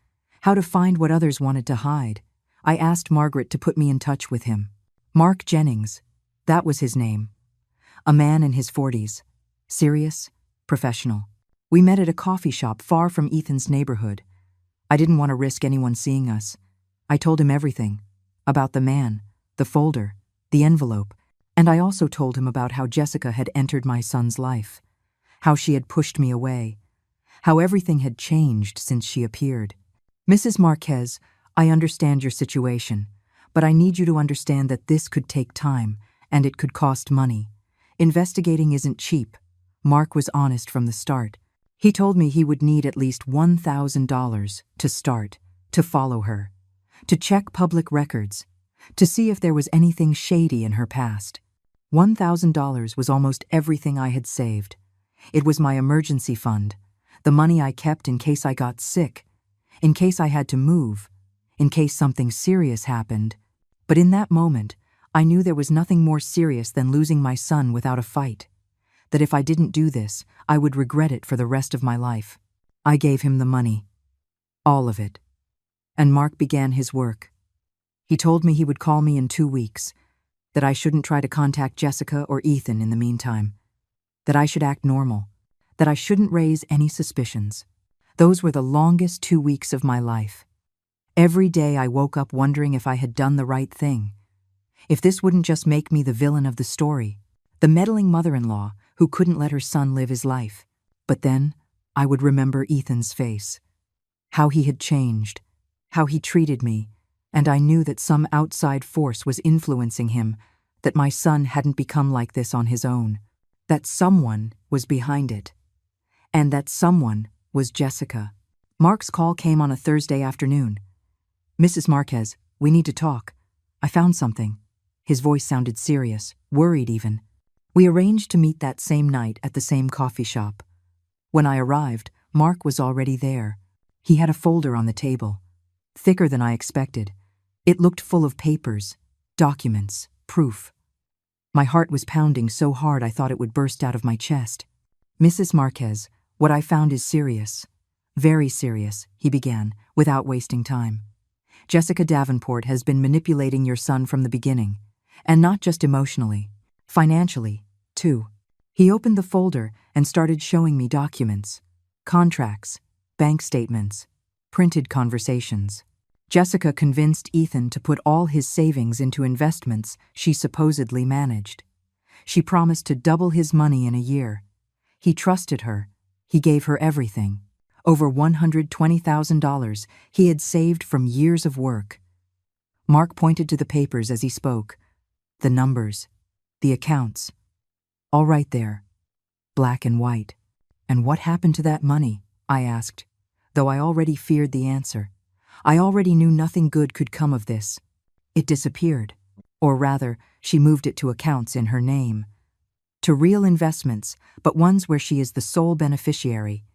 Speaker 1: how to find what others wanted to hide. I asked Margaret to put me in touch with him. Mark Jennings, that was his name. A man in his 40s, serious, professional. We met at a coffee shop far from Ethan's neighborhood. I didn't want to risk anyone seeing us. I told him everything, about the man, the folder, the envelope, and I also told him about how Jessica had entered my son's life, how she had pushed me away, how everything had changed since she appeared. "Mrs. Marquez, I understand your situation, but I need you to understand that this could take time, and it could cost money. Investigating isn't cheap." Mark was honest from the start. He told me he would need at least $1,000 to start, to follow her, to check public records, to see if there was anything shady in her past. $1,000 was almost everything I had saved. It was my emergency fund, the money I kept in case I got sick, in case I had to move, in case something serious happened. But in that moment, I knew there was nothing more serious than losing my son without a fight. That if I didn't do this, I would regret it for the rest of my life. I gave him the money. All of it. And Mark began his work. He told me he would call me in 2 weeks, that I shouldn't try to contact Jessica or Ethan in the meantime, that I should act normal, that I shouldn't raise any suspicions. Those were the longest 2 weeks of my life. Every day I woke up wondering if I had done the right thing, if this wouldn't just make me the villain of the story, the meddling mother-in-law who couldn't let her son live his life. But then I would remember Ethan's face, how he had changed, how he treated me, and I knew that some outside force was influencing him, that my son hadn't become like this on his own, that someone was behind it, and that someone was Jessica. Mark's call came on a Thursday afternoon. "Mrs. Marquez, we need to talk. I found something." His voice sounded serious, worried even. We arranged to meet that same night at the same coffee shop. When I arrived, Mark was already there. He had a folder on the table, thicker than I expected. It looked full of papers, documents, proof. My heart was pounding so hard I thought it would burst out of my chest. "Mrs. Marquez, what I found is serious. Very serious," he began, without wasting time. "Jessica Davenport has been manipulating your son from the beginning, and not just emotionally, financially, too." He opened the folder and started showing me documents, contracts, bank statements, printed conversations. Jessica convinced Ethan to put all his savings into investments she supposedly managed. She promised to double his money in a year. He trusted her. He gave her everything. Over $120,000 he had saved from years of work. Mark pointed to the papers as he spoke. The numbers, the accounts, all right there, black and white. "And what happened to that money?" I asked, though I already feared the answer. I already knew nothing good could come of this. It disappeared. Or rather, she moved it to accounts in her name. To real investments, but ones where she is the sole beneficiary.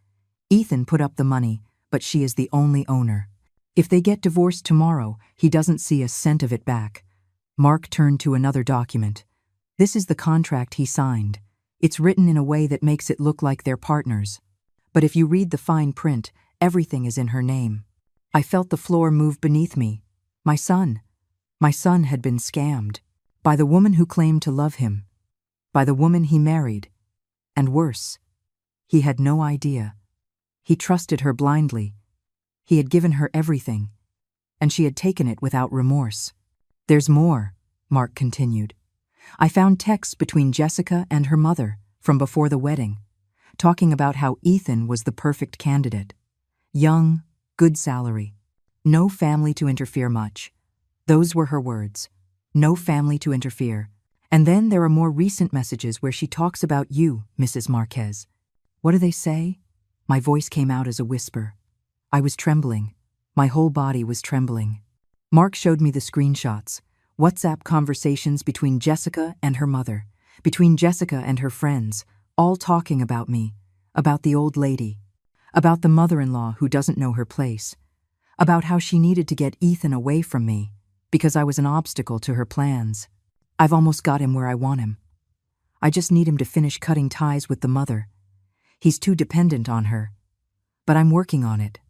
Speaker 1: Ethan put up the money, but she is the only owner. If they get divorced tomorrow, he doesn't see a cent of it back. Mark turned to another document. This is the contract he signed. It's written in a way that makes it look like they're partners. But if you read the fine print, everything is in her name. I felt the floor move beneath me. My son had been scammed. By the woman who claimed to love him. By the woman he married. And worse, he had no idea. He trusted her blindly. He had given her everything, and she had taken it without remorse. "There's more," Mark continued. "I found texts between Jessica and her mother from before the wedding, talking about how Ethan was the perfect candidate. Young, good salary, no family to interfere much. Those were her words. No family to interfere. And then there are more recent messages where she talks about you, Mrs. Marquez." "What do they say?" My voice came out as a whisper. I was trembling. My whole body was trembling. Mark showed me the screenshots, WhatsApp conversations between Jessica and her mother, between Jessica and her friends, all talking about me, about the old lady, about the mother-in-law who doesn't know her place, about how she needed to get Ethan away from me because I was an obstacle to her plans. I've almost got him where I want him. I just need him to finish cutting ties with the mother. He's too dependent on her. But I'm working on it.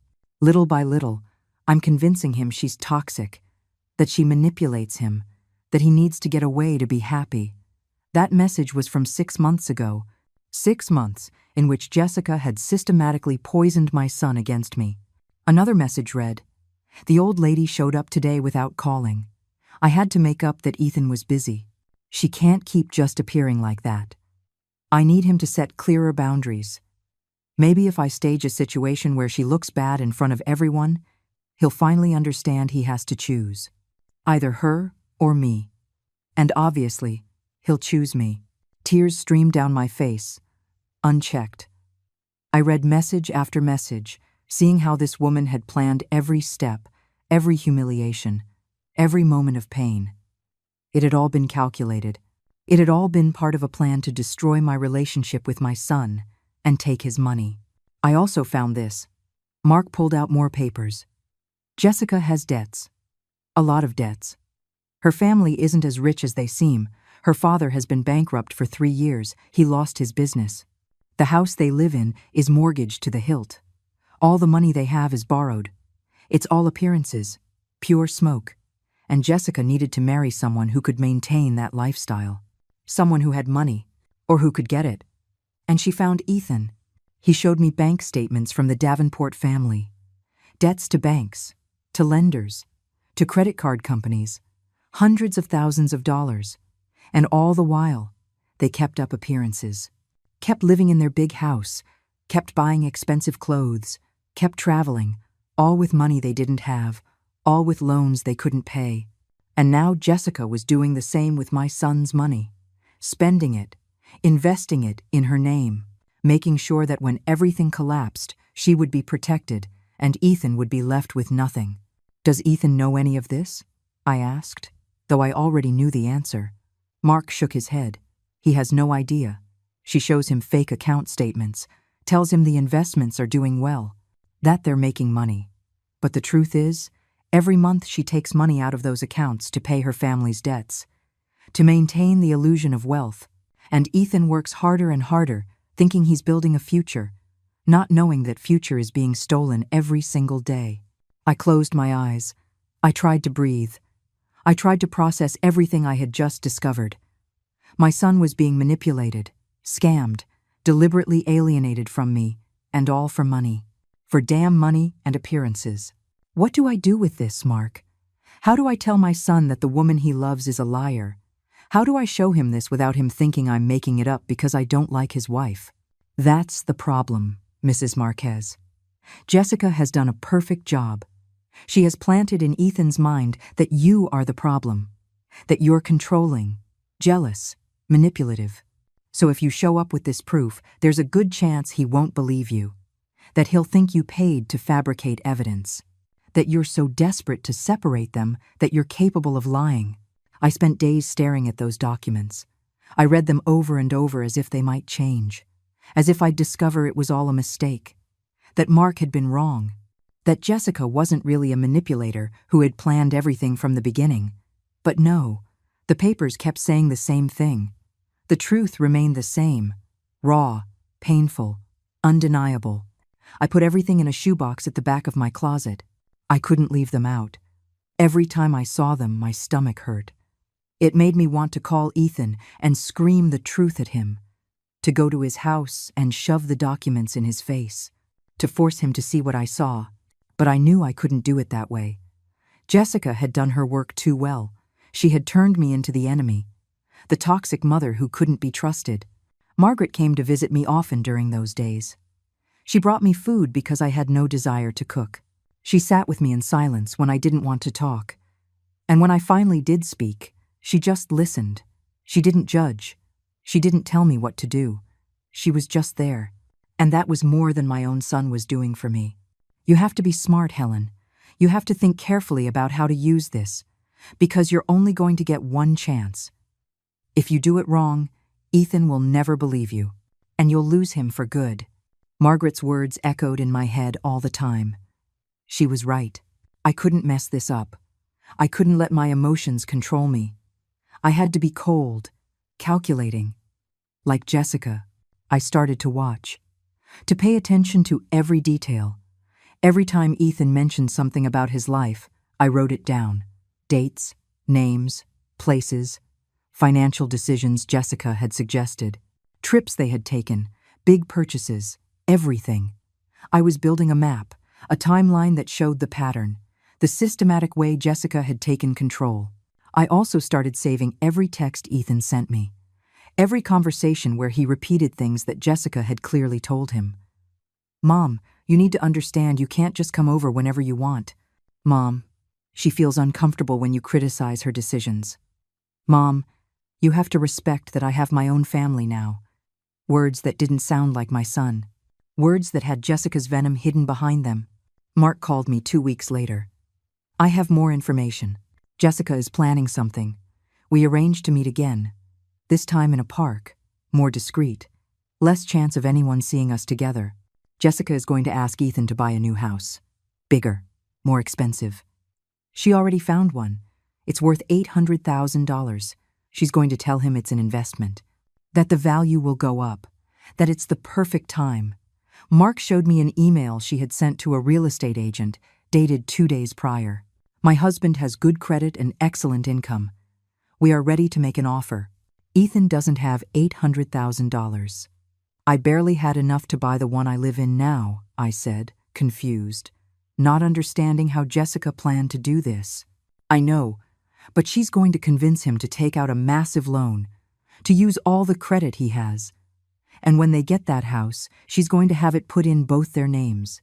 Speaker 1: Little by little, I'm convincing him she's toxic, that she manipulates him, that he needs to get away to be happy. That message was from 6 months ago. 6 months in which Jessica had systematically poisoned my son against me. Another message read, "The old lady showed up today without calling. I had to make up that Ethan was busy. She can't keep just appearing like that. I need him to set clearer boundaries. Maybe if I stage a situation where she looks bad in front of everyone, he'll finally understand he has to choose. Either her or me. And obviously, he'll choose me." Tears streamed down my face, unchecked. I read message after message, seeing how this woman had planned every step, every humiliation, every moment of pain. It had all been calculated. It had all been part of a plan to destroy my relationship with my son and take his money. I also found this. Mark pulled out more papers. Jessica has debts. A lot of debts. Her family isn't as rich as they seem. Her father has been bankrupt for 3 years. He lost his business. The house they live in is mortgaged to the hilt. All the money they have is borrowed. It's all appearances, pure smoke. And Jessica needed to marry someone who could maintain that lifestyle. Someone who had money, or who could get it. And she found Ethan. He showed me bank statements from the Davenport family. Debts to banks, to lenders, to credit card companies, hundreds of thousands of dollars. And all the while, they kept up appearances, kept living in their big house, kept buying expensive clothes, kept traveling, all with money they didn't have, all with loans they couldn't pay. And now Jessica was doing the same with my son's money, spending it, investing it in her name, making sure that when everything collapsed, she would be protected and Ethan would be left with nothing. Does Ethan know any of this? I asked, though I already knew the answer. Mark shook his head. He has no idea. She shows him fake account statements, tells him the investments are doing well, that they're making money. But the truth is, every month she takes money out of those accounts to pay her family's debts, to maintain the illusion of wealth, and Ethan works harder and harder, thinking he's building a future, not knowing that future is being stolen every single day. I closed my eyes. I tried to breathe. I tried to process everything I had just discovered. My son was being manipulated, scammed, deliberately alienated from me, and all for money. For damn money and appearances. What do I do with this, Mark? How do I tell my son that the woman he loves is a liar? How do I show him this without him thinking I'm making it up because I don't like his wife? That's the problem, Mrs. Marquez. Jessica has done a perfect job. She has planted in Ethan's mind that you are the problem, that you're controlling, jealous, manipulative. So if you show up with this proof, there's a good chance he won't believe you, that he'll think you paid to fabricate evidence, that you're so desperate to separate them that you're capable of lying. I spent days staring at those documents. I read them over and over as if they might change, as if I'd discover it was all a mistake, that Mark had been wrong, that Jessica wasn't really a manipulator who had planned everything from the beginning. But no, the papers kept saying the same thing. The truth remained the same, raw, painful, undeniable. I put everything in a shoebox at the back of my closet. I couldn't leave them out. Every time I saw them, my stomach hurt. It made me want to call Ethan and scream the truth at him, to go to his house and shove the documents in his face, to force him to see what I saw. But I knew I couldn't do it that way. Jessica had done her work too well. She had turned me into the enemy, the toxic mother who couldn't be trusted. Margaret came to visit me often during those days. She brought me food because I had no desire to cook. She sat with me in silence when I didn't want to talk. And when I finally did speak, she just listened. She didn't judge. She didn't tell me what to do. She was just there. And that was more than my own son was doing for me. You have to be smart, Helen. You have to think carefully about how to use this, because you're only going to get one chance. If you do it wrong, Ethan will never believe you, and you'll lose him for good. Margaret's words echoed in my head all the time. She was right. I couldn't mess this up. I couldn't let my emotions control me. I had to be cold, calculating. Like Jessica, I started to watch, to pay attention to every detail. Every time Ethan mentioned something about his life, I wrote it down. Dates, names, places, financial decisions Jessica had suggested, trips they had taken, big purchases, everything. I was building a map, a timeline that showed the pattern, the systematic way Jessica had taken control. I also started saving every text Ethan sent me, every conversation where he repeated things that Jessica had clearly told him. Mom, you need to understand you can't just come over whenever you want. Mom, she feels uncomfortable when you criticize her decisions. Mom, you have to respect that I have my own family now. Words that didn't sound like my son. Words that had Jessica's venom hidden behind them. Mark called me 2 weeks later. I have more information. Jessica is planning something. We arranged to meet again. This time in a park. More discreet. Less chance of anyone seeing us together. Jessica is going to ask Ethan to buy a new house. Bigger. More expensive. She already found one. It's worth $800,000. She's going to tell him it's an investment. That the value will go up. That it's the perfect time. Mark showed me an email she had sent to a real estate agent dated 2 days prior. My husband has good credit and excellent income. We are ready to make an offer. Ethan doesn't have $800,000. I barely had enough to buy the one I live in now, I said, confused, not understanding how Jessica planned to do this. I know, but she's going to convince him to take out a massive loan, to use all the credit he has. And when they get that house, she's going to have it put in both their names,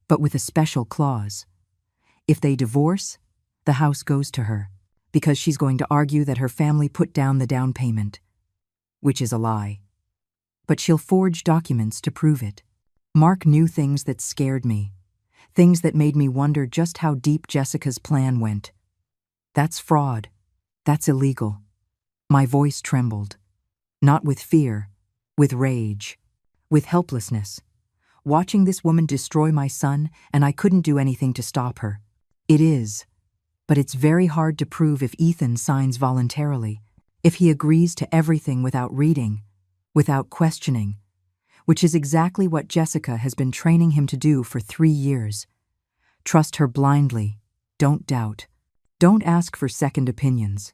Speaker 1: but with a special clause. If they divorce, the house goes to her, because she's going to argue that her family put down the down payment, which is a lie. But she'll forge documents to prove it. Mark knew things that scared me, things that made me wonder just how deep Jessica's plan went. That's fraud. That's illegal. My voice trembled, not with fear, with rage, with helplessness. Watching this woman destroy my son, and I couldn't do anything to stop her. It is, but it's very hard to prove if Ethan signs voluntarily, if he agrees to everything without reading, without questioning, which is exactly what Jessica has been training him to do for 3 years. Trust her blindly. Don't doubt. Don't ask for second opinions.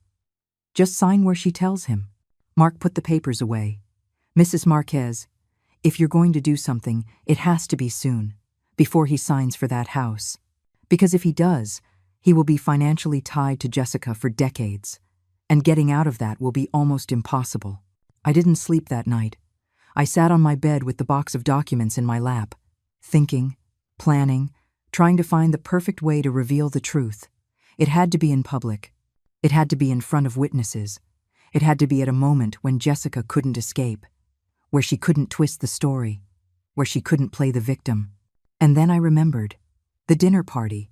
Speaker 1: Just sign where she tells him. Mark put the papers away. Mrs. Marquez, if you're going to do something, it has to be soon, before he signs for that house. Because if he does, he will be financially tied to Jessica for decades, and getting out of that will be almost impossible. I didn't sleep that night. I sat on my bed with the box of documents in my lap, thinking, planning, trying to find the perfect way to reveal the truth. It had to be in public. It had to be in front of witnesses. It had to be at a moment when Jessica couldn't escape, where she couldn't twist the story, where she couldn't play the victim. And then I remembered the dinner party,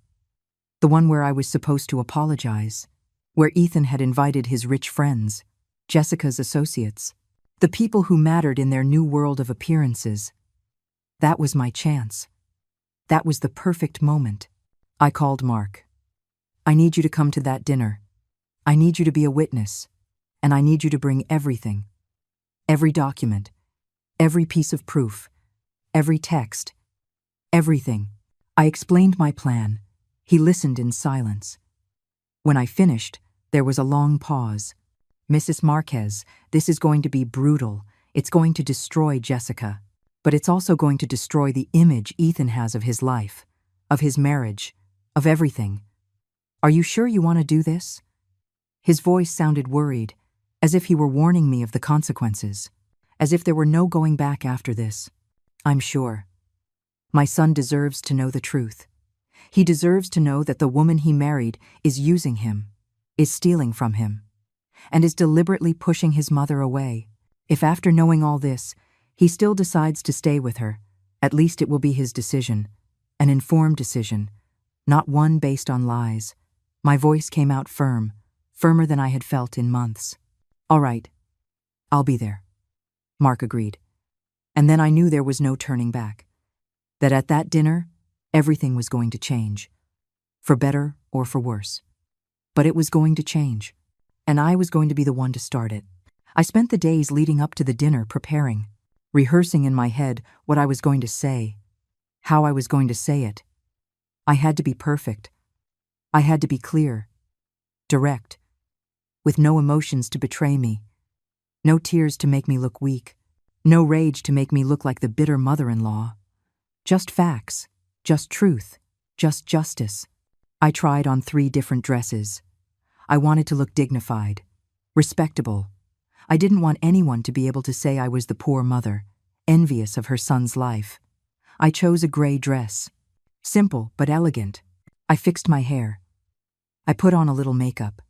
Speaker 1: the one where I was supposed to apologize, where Ethan had invited his rich friends, Jessica's associates, the people who mattered in their new world of appearances. That was my chance. That was the perfect moment. I called Mark. I need you to come to that dinner. I need you to be a witness, and I need you to bring everything. Every document, every piece of proof, every text, everything. I explained my plan. He listened in silence. When I finished, there was a long pause. Mrs. Marquez, this is going to be brutal. It's going to destroy Jessica. But it's also going to destroy the image Ethan has of his life, of his marriage, of everything. Are you sure you want to do this? His voice sounded worried, as if he were warning me of the consequences, as if there were no going back after this. I'm sure. My son deserves to know the truth. He deserves to know that the woman he married is using him, is stealing from him, and is deliberately pushing his mother away. If after knowing all this, he still decides to stay with her, at least it will be his decision, an informed decision, not one based on lies. My voice came out firm, firmer than I had felt in months. All right, I'll be there. Mark agreed. And then I knew there was no turning back. That at that dinner, everything was going to change. For better or for worse. But it was going to change. And I was going to be the one to start it. I spent the days leading up to the dinner preparing, rehearsing in my head what I was going to say, how I was going to say it. I had to be perfect. I had to be clear, direct, with no emotions to betray me, no tears to make me look weak, no rage to make me look like the bitter mother-in-law. Just facts, just truth, just justice. I tried on 3 different dresses. I wanted to look dignified, respectable. I didn't want anyone to be able to say I was the poor mother, envious of her son's life. I chose a gray dress, simple but elegant. I fixed my hair. I put on a little makeup.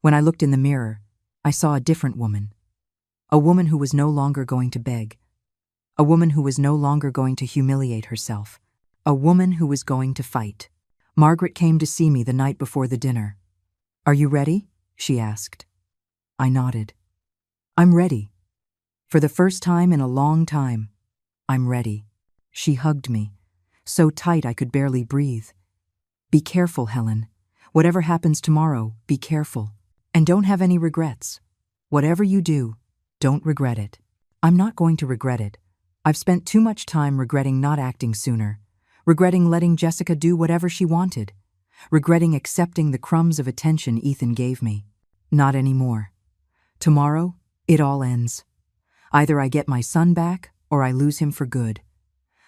Speaker 1: When I looked in the mirror, I saw a different woman. A woman who was no longer going to beg. A woman who was no longer going to humiliate herself. A woman who was going to fight. Margaret came to see me the night before the dinner. "Are you ready?" she asked. I nodded. "I'm ready. For the first time in a long time, I'm ready." She hugged me, so tight I could barely breathe. "Be careful, Helen. Whatever happens tomorrow, be careful. And don't have any regrets. Whatever you do, don't regret it." I'm not going to regret it. I've spent too much time regretting not acting sooner, regretting letting Jessica do whatever she wanted, regretting accepting the crumbs of attention Ethan gave me. Not anymore. Tomorrow, it all ends. Either I get my son back or I lose him for good.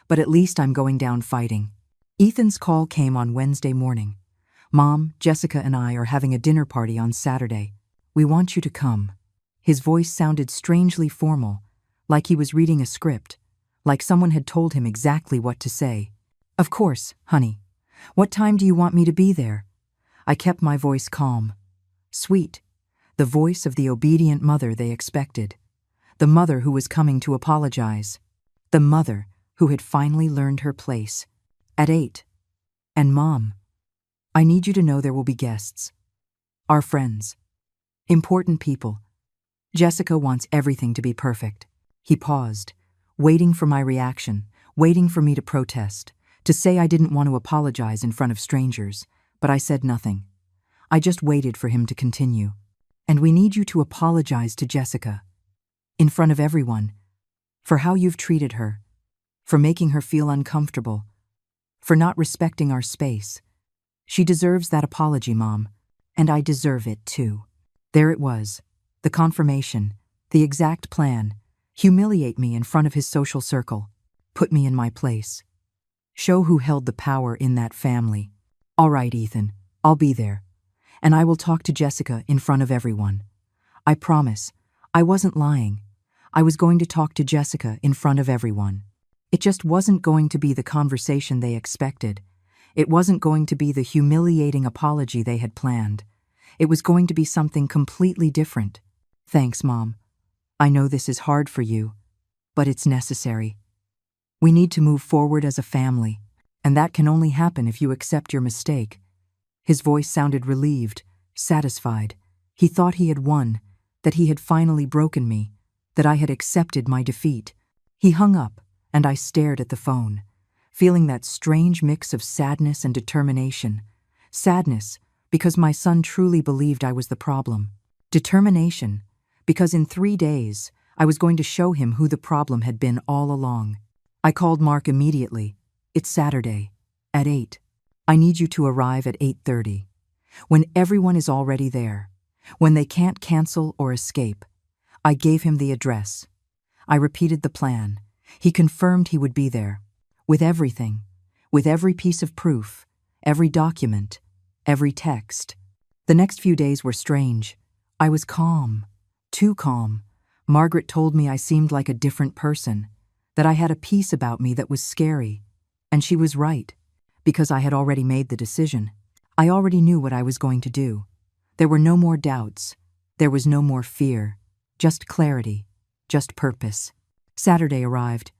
Speaker 1: But at least I'm going down fighting. Ethan's call came on Wednesday morning. Mom, Jessica and I are having a dinner party on Saturday. We want you to come. His voice sounded strangely formal, like he was reading a script, like someone had told him exactly what to say. Of course, honey. What time do you want me to be there? I kept my voice calm. Sweet. The voice of the obedient mother they expected. The mother who was coming to apologize. The mother who had finally learned her place. At 8. And Mom, I need you to know there will be guests. Our friends. Important people. Jessica wants everything to be perfect. He paused, waiting for my reaction, waiting for me to protest, to say I didn't want to apologize in front of strangers, but I said nothing. I just waited for him to continue. And we need you to apologize to Jessica. In front of everyone. For how you've treated her. For making her feel uncomfortable. For not respecting our space. She deserves that apology, Mom. And I deserve it too. There it was. The confirmation. The exact plan. Humiliate me in front of his social circle. Put me in my place. Show who held the power in that family. All right, Ethan. I'll be there. And I will talk to Jessica in front of everyone. I promise. I wasn't lying. I was going to talk to Jessica in front of everyone. It just wasn't going to be the conversation they expected. It wasn't going to be the humiliating apology they had planned. It was going to be something completely different. Thanks, Mom. I know this is hard for you, but it's necessary. We need to move forward as a family, and that can only happen if you accept your mistake. His voice sounded relieved, satisfied. He thought he had won, that he had finally broken me, that I had accepted my defeat. He hung up, and I stared at the phone, feeling that strange mix of sadness and determination. Sadness, because my son truly believed I was the problem. Determination, because in 3 days, I was going to show him who the problem had been all along. I called Mark immediately. It's Saturday, at 8. I need you to arrive at 8:30. When everyone is already there. When they can't cancel or escape. I gave him the address. I repeated the plan. He confirmed he would be there. With everything. With every piece of proof. Every document. Every text. The next few days were strange. I was calm. Too calm. Margaret told me I seemed like a different person. That I had a peace about me that was scary. And she was right. Because I had already made the decision. I already knew what I was going to do. There were no more doubts. There was no more fear. Just clarity. Just purpose. Saturday arrived.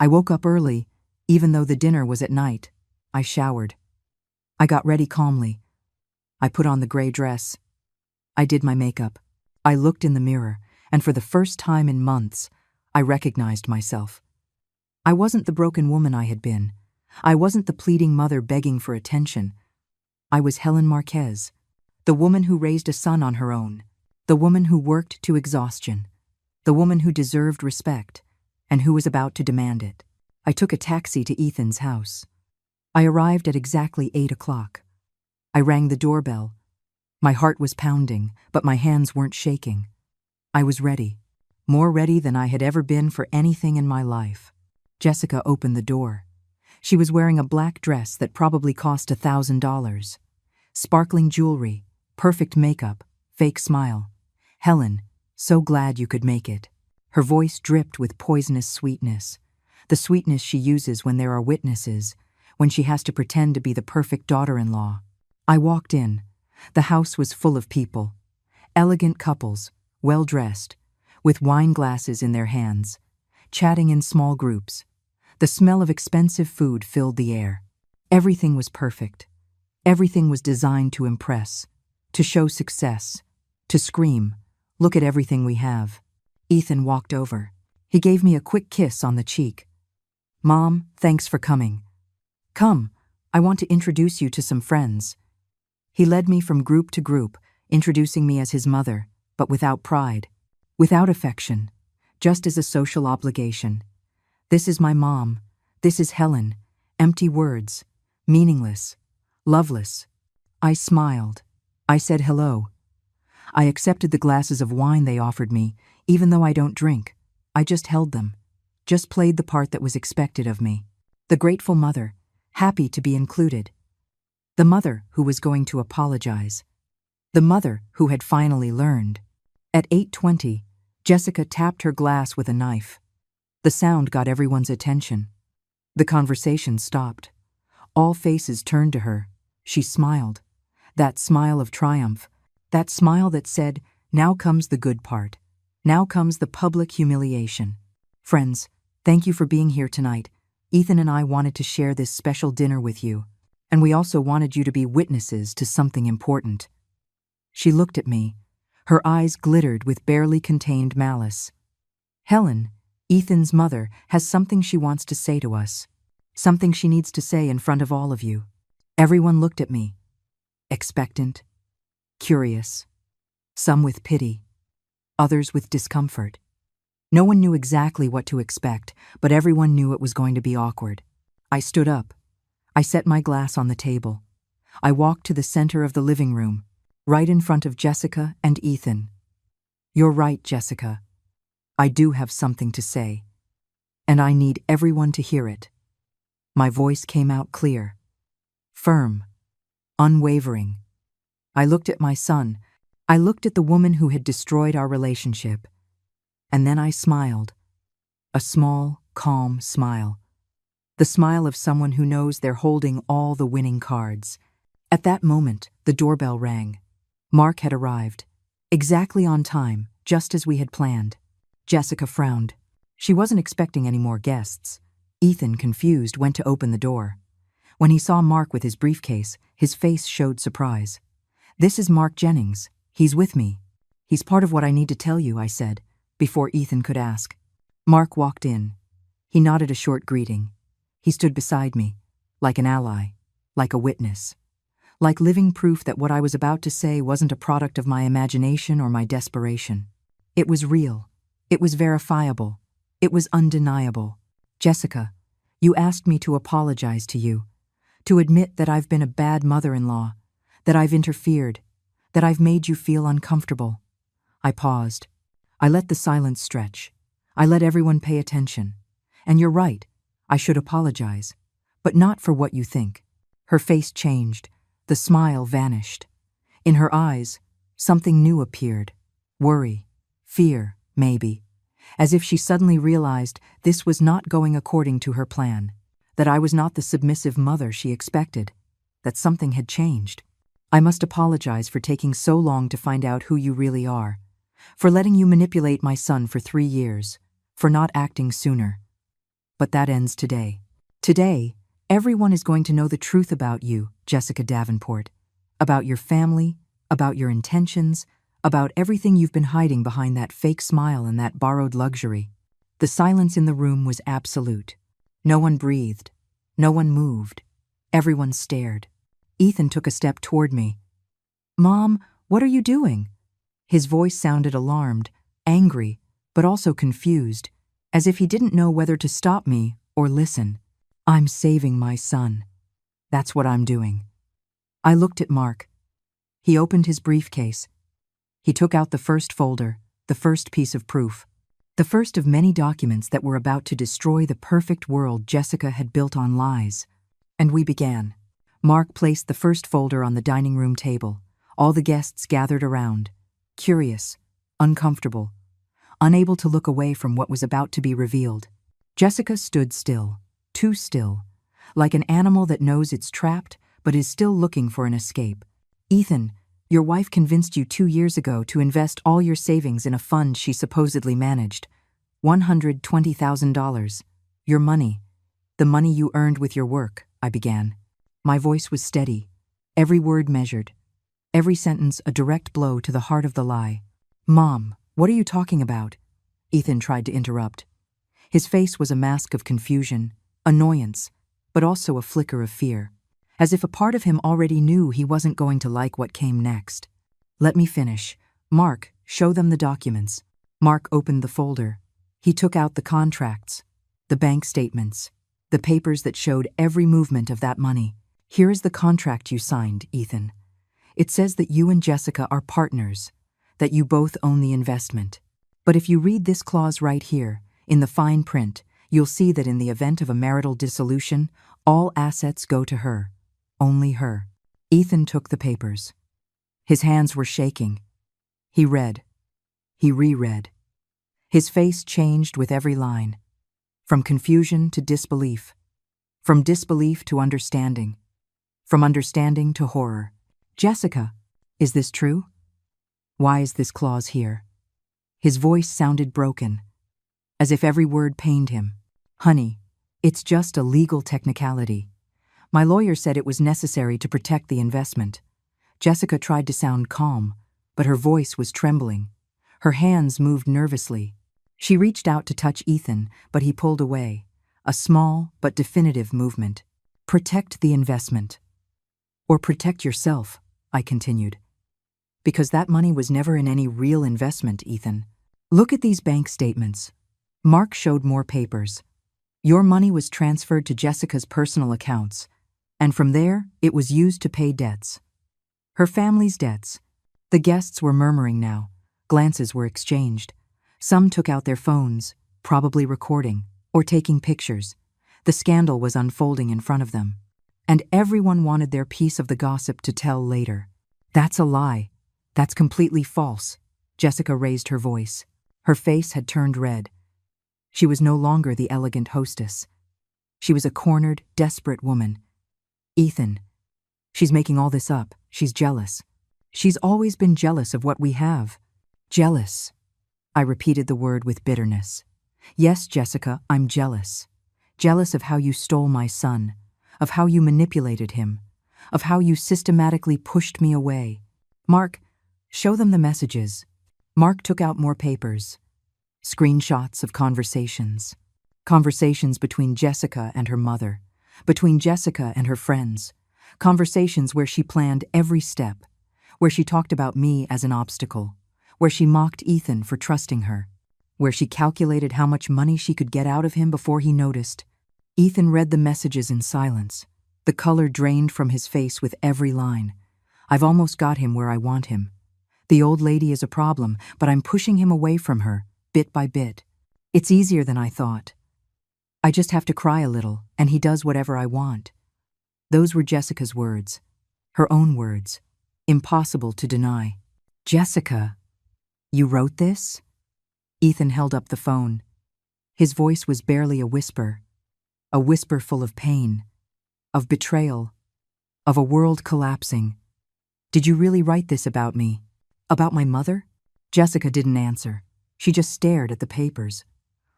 Speaker 1: I woke up early, even though the dinner was at night. I showered. I got ready calmly. I put on the gray dress. I did my makeup. I looked in the mirror, and for the first time in months, I recognized myself. I wasn't the broken woman I had been. I wasn't the pleading mother begging for attention. I was Helen Marquez, the woman who raised a son on her own, the woman who worked to exhaustion, the woman who deserved respect, and who was about to demand it. I took a taxi to Ethan's house. I arrived at exactly 8 o'clock. I rang the doorbell. My heart was pounding, but my hands weren't shaking. I was ready, more ready than I had ever been for anything in my life. Jessica opened the door. She was wearing a black dress that probably cost $1,000. Sparkling jewelry, perfect makeup, fake smile. Helen, so glad you could make it. Her voice dripped with poisonous sweetness. The sweetness she uses when there are witnesses, when she has to pretend to be the perfect daughter-in-law. I walked in. The house was full of people. Elegant couples, well-dressed, with wine glasses in their hands, chatting in small groups. The smell of expensive food filled the air. Everything was perfect. Everything was designed to impress, to show success, to scream, "Look at everything we have." Ethan walked over. He gave me a quick kiss on the cheek. "Mom, thanks for coming. Come, I want to introduce you to some friends." He led me from group to group, introducing me as his mother, but without pride, without affection, just as a social obligation. "This is my mom. This is Helen. Empty words. Meaningless. Loveless. I smiled. I said hello. I accepted the glasses of wine they offered me, even though I don't drink. I just held them. Just played the part that was expected of me. The grateful mother, happy to be included. The mother who was going to apologize. The mother who had finally learned. At 8:20, Jessica tapped her glass with a knife. The sound got everyone's attention. The conversation stopped. All faces turned to her. She smiled. That smile of triumph. That smile that said, now comes the good part. Now comes the public humiliation. Friends, thank you for being here tonight. Ethan and I wanted to share this special dinner with you, and we also wanted you to be witnesses to something important. She looked at me. Her eyes glittered with barely contained malice. Helen, Ethan's mother, has something she wants to say to us. Something she needs to say in front of all of you. Everyone looked at me. Expectant. Curious. Some with pity. Others with discomfort. No one knew exactly what to expect, but everyone knew it was going to be awkward. I stood up. I set my glass on the table. I walked to the center of the living room, right in front of Jessica and Ethan. You're right, Jessica. I do have something to say, and I need everyone to hear it. My voice came out clear, firm, unwavering. I looked at my son. I looked at the woman who had destroyed our relationship. And then I smiled. A small, calm smile. The smile of someone who knows they're holding all the winning cards. At that moment, the doorbell rang. Mark had arrived. Exactly on time, just as we had planned. Jessica frowned. She wasn't expecting any more guests. Ethan, confused, went to open the door. When he saw Mark with his briefcase, his face showed surprise. This is Mark Jennings. He's with me. He's part of what I need to tell you, I said, before Ethan could ask. Mark walked in. He nodded a short greeting. He stood beside me, like an ally, like a witness, like living proof that what I was about to say wasn't a product of my imagination or my desperation. It was real. It was verifiable. It was undeniable. Jessica, you asked me to apologize to you, to admit that I've been a bad mother-in-law, that I've interfered, that I've made you feel uncomfortable. I paused. I let the silence stretch. I let everyone pay attention. And you're right, I should apologize. But not for what you think. Her face changed. The smile vanished. In her eyes, something new appeared. Worry. Fear, maybe. As if she suddenly realized this was not going according to her plan. That I was not the submissive mother she expected. That something had changed. I must apologize for taking so long to find out who you really are. For letting you manipulate my son for 3 years. For not acting sooner. But that ends today. Today, everyone is going to know the truth about you, Jessica Davenport. About your family, about your intentions, about everything you've been hiding behind that fake smile and that borrowed luxury. The silence in the room was absolute. No one breathed. No one moved. Everyone stared. Ethan took a step toward me. Mom, what are you doing? His voice sounded alarmed, angry, but also confused, as if he didn't know whether to stop me or listen. I'm saving my son. That's what I'm doing. I looked at Mark. He opened his briefcase. He took out the first folder, the first piece of proof, the first of many documents that were about to destroy the perfect world Jessica had built on lies. And we began. Mark placed the first folder on the dining room table. All the guests gathered around, curious, uncomfortable, unable to look away from what was about to be revealed. Jessica stood still, too still, like an animal that knows it's trapped but is still looking for an escape. Ethan, your wife convinced you 2 years ago to invest all your savings in a fund she supposedly managed. $120,000. Your money. The money you earned with your work, I began. My voice was steady, every word measured, every sentence a direct blow to the heart of the lie. Mom, what are you talking about? Ethan tried to interrupt. His face was a mask of confusion, annoyance, but also a flicker of fear, as if a part of him already knew he wasn't going to like what came next. Let me finish. Mark, show them the documents. Mark opened the folder. He took out the contracts, the bank statements. The papers that showed every movement of that money. Here is the contract you signed, Ethan. It says that you and Jessica are partners, that you both own the investment. But if you read this clause right here, in the fine print, you'll see that in the event of a marital dissolution, all assets go to her. Only her. Ethan took the papers. His hands were shaking. He read. He reread. His face changed with every line. From confusion to disbelief. From disbelief to understanding. From understanding to horror. Jessica, is this true? Why is this clause here? His voice sounded broken, as if every word pained him. Honey, it's just a legal technicality. My lawyer said it was necessary to protect the investment. Jessica tried to sound calm, but her voice was trembling. Her hands moved nervously. She reached out to touch Ethan, but he pulled away. A small but definitive movement. Protect the investment. Or protect yourself, I continued. Because that money was never in any real investment, Ethan. Look at these bank statements. Mark showed more papers. Your money was transferred to Jessica's personal accounts, and from there, it was used to pay debts. Her family's debts. The guests were murmuring now. Glances were exchanged. Some took out their phones, probably recording, or taking pictures. The scandal was unfolding in front of them. And everyone wanted their piece of the gossip to tell later. That's a lie. That's completely false. Jessica raised her voice. Her face had turned red. She was no longer the elegant hostess. She was a cornered, desperate woman. Ethan, she's making all this up. She's jealous. She's always been jealous of what we have. Jealous. I repeated the word with bitterness. Yes, Jessica, I'm jealous. Jealous of how you stole my son, of how you manipulated him, of how you systematically pushed me away. Mark, show them the messages. Mark took out more papers. Screenshots of conversations. Conversations between Jessica and her mother, between Jessica and her friends. Conversations where she planned every step, where she talked about me as an obstacle, where she mocked Ethan for trusting her, where she calculated how much money she could get out of him before he noticed. Ethan read the messages in silence. The color drained from his face with every line. I've almost got him where I want him. The old lady is a problem, but I'm pushing him away from her, bit by bit. It's easier than I thought. I just have to cry a little, and he does whatever I want. Those were Jessica's words. Her own words. Impossible to deny. Jessica, you wrote this? Ethan held up the phone. His voice was barely a whisper full of pain, of betrayal, of a world collapsing. Did you really write this about me? About my mother? Jessica didn't answer. She just stared at the papers,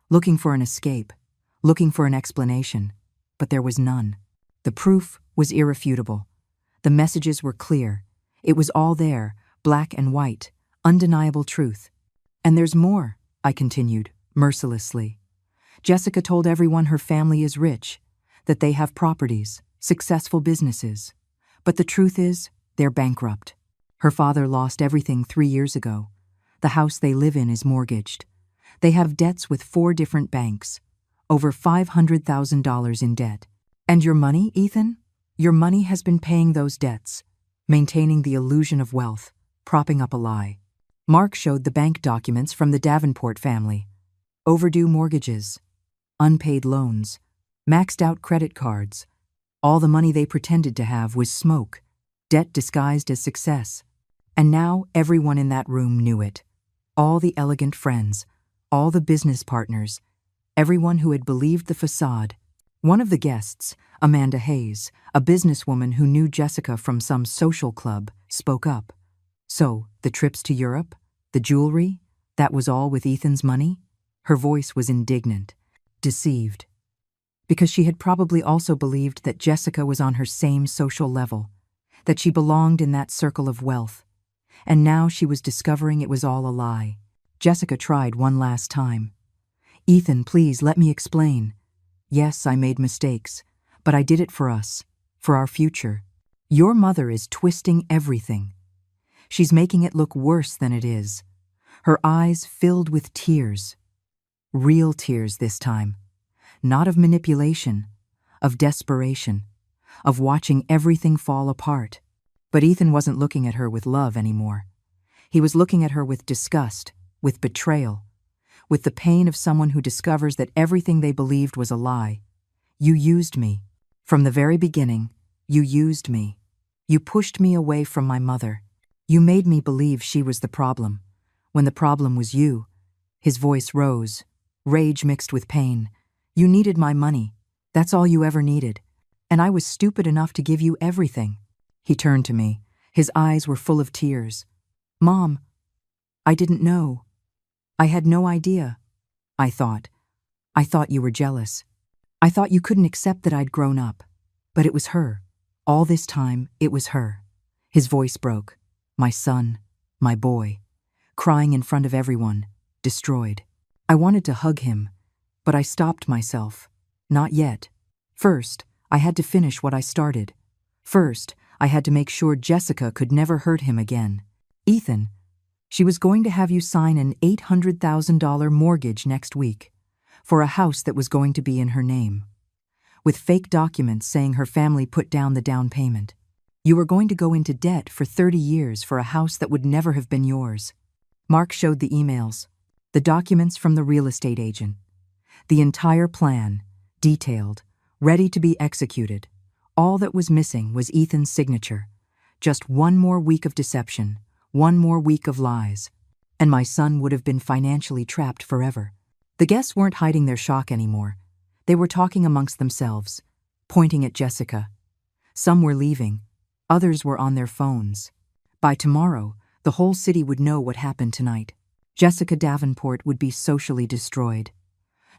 Speaker 1: looking for an escape, looking for an explanation, but there was none. The proof was irrefutable. The messages were clear. It was all there, black and white, undeniable truth. And there's more, I continued, mercilessly. Jessica told everyone her family is rich, that they have properties, successful businesses. But the truth is, they're bankrupt. Her father lost everything 3 years ago. The house they live in is mortgaged. They have debts with 4 different banks, over $500,000 in debt. And your money, Ethan? Your money has been paying those debts, maintaining the illusion of wealth, propping up a lie. Mark showed the bank documents from the Davenport family. Overdue mortgages, unpaid loans, maxed out credit cards. All the money they pretended to have was smoke, debt disguised as success. And now everyone in that room knew it. All the elegant friends, all the business partners, everyone who had believed the facade. One of the guests, Amanda Hayes, a businesswoman who knew Jessica from some social club, spoke up. So, the trips to Europe, the jewelry, that was all with Ethan's money? Her voice was indignant, deceived. Because she had probably also believed that Jessica was on her same social level, that she belonged in that circle of wealth. And now she was discovering it was all a lie. Jessica tried one last time. Ethan, please let me explain. Yes, I made mistakes, but I did it for us, for our future. Your mother is twisting everything. She's making it look worse than it is. Her eyes filled with tears. Real tears this time. Not of manipulation, of desperation, of watching everything fall apart. But Ethan wasn't looking at her with love anymore. He was looking at her with disgust, with betrayal, with the pain of someone who discovers that everything they believed was a lie. You used me. From the very beginning, you used me. You pushed me away from my mother. You made me believe she was the problem, when the problem was you. His voice rose, rage mixed with pain. You needed my money. That's all you ever needed. And I was stupid enough to give you everything. He turned to me. His eyes were full of tears. Mom, I didn't know. I had no idea. I thought you were jealous. I thought you couldn't accept that I'd grown up. But it was her. All this time, it was her. His voice broke. My son, my boy, crying in front of everyone, destroyed. I wanted to hug him, but I stopped myself. Not yet. First, I had to finish what I started. First, I had to make sure Jessica could never hurt him again. Ethan, she was going to have you sign an $800,000 mortgage next week for a house that was going to be in her name, with fake documents saying her family put down the down payment. You were going to go into debt for 30 years for a house that would never have been yours. Mark showed the emails, the documents from the real estate agent, the entire plan, detailed, ready to be executed. All that was missing was Ethan's signature. Just one more week of deception, one more week of lies, and my son would have been financially trapped forever. The guests weren't hiding their shock anymore. They were talking amongst themselves, pointing at Jessica. Some were leaving. Others were on their phones. By tomorrow, the whole city would know what happened tonight. Jessica Davenport would be socially destroyed.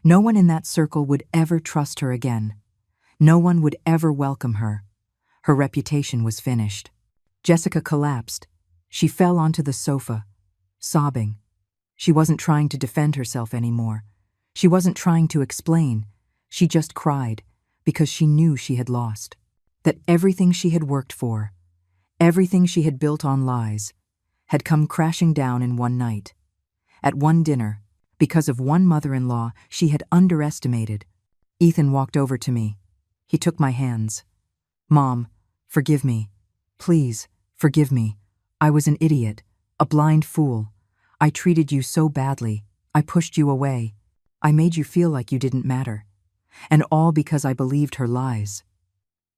Speaker 1: No one in that circle would ever trust her again. No one would ever welcome her. Her reputation was finished. Jessica collapsed. She fell onto the sofa, sobbing. She wasn't trying to defend herself anymore. She wasn't trying to explain. She just cried because she knew she had lost. That everything she had worked for, everything she had built on lies, had come crashing down in one night. At one dinner, because of one mother-in-law she had underestimated. Ethan walked over to me. He took my hands. Mom, forgive me. Please, forgive me. I was an idiot, a blind fool. I treated you so badly. I pushed you away. I made you feel like you didn't matter. And all because I believed her lies.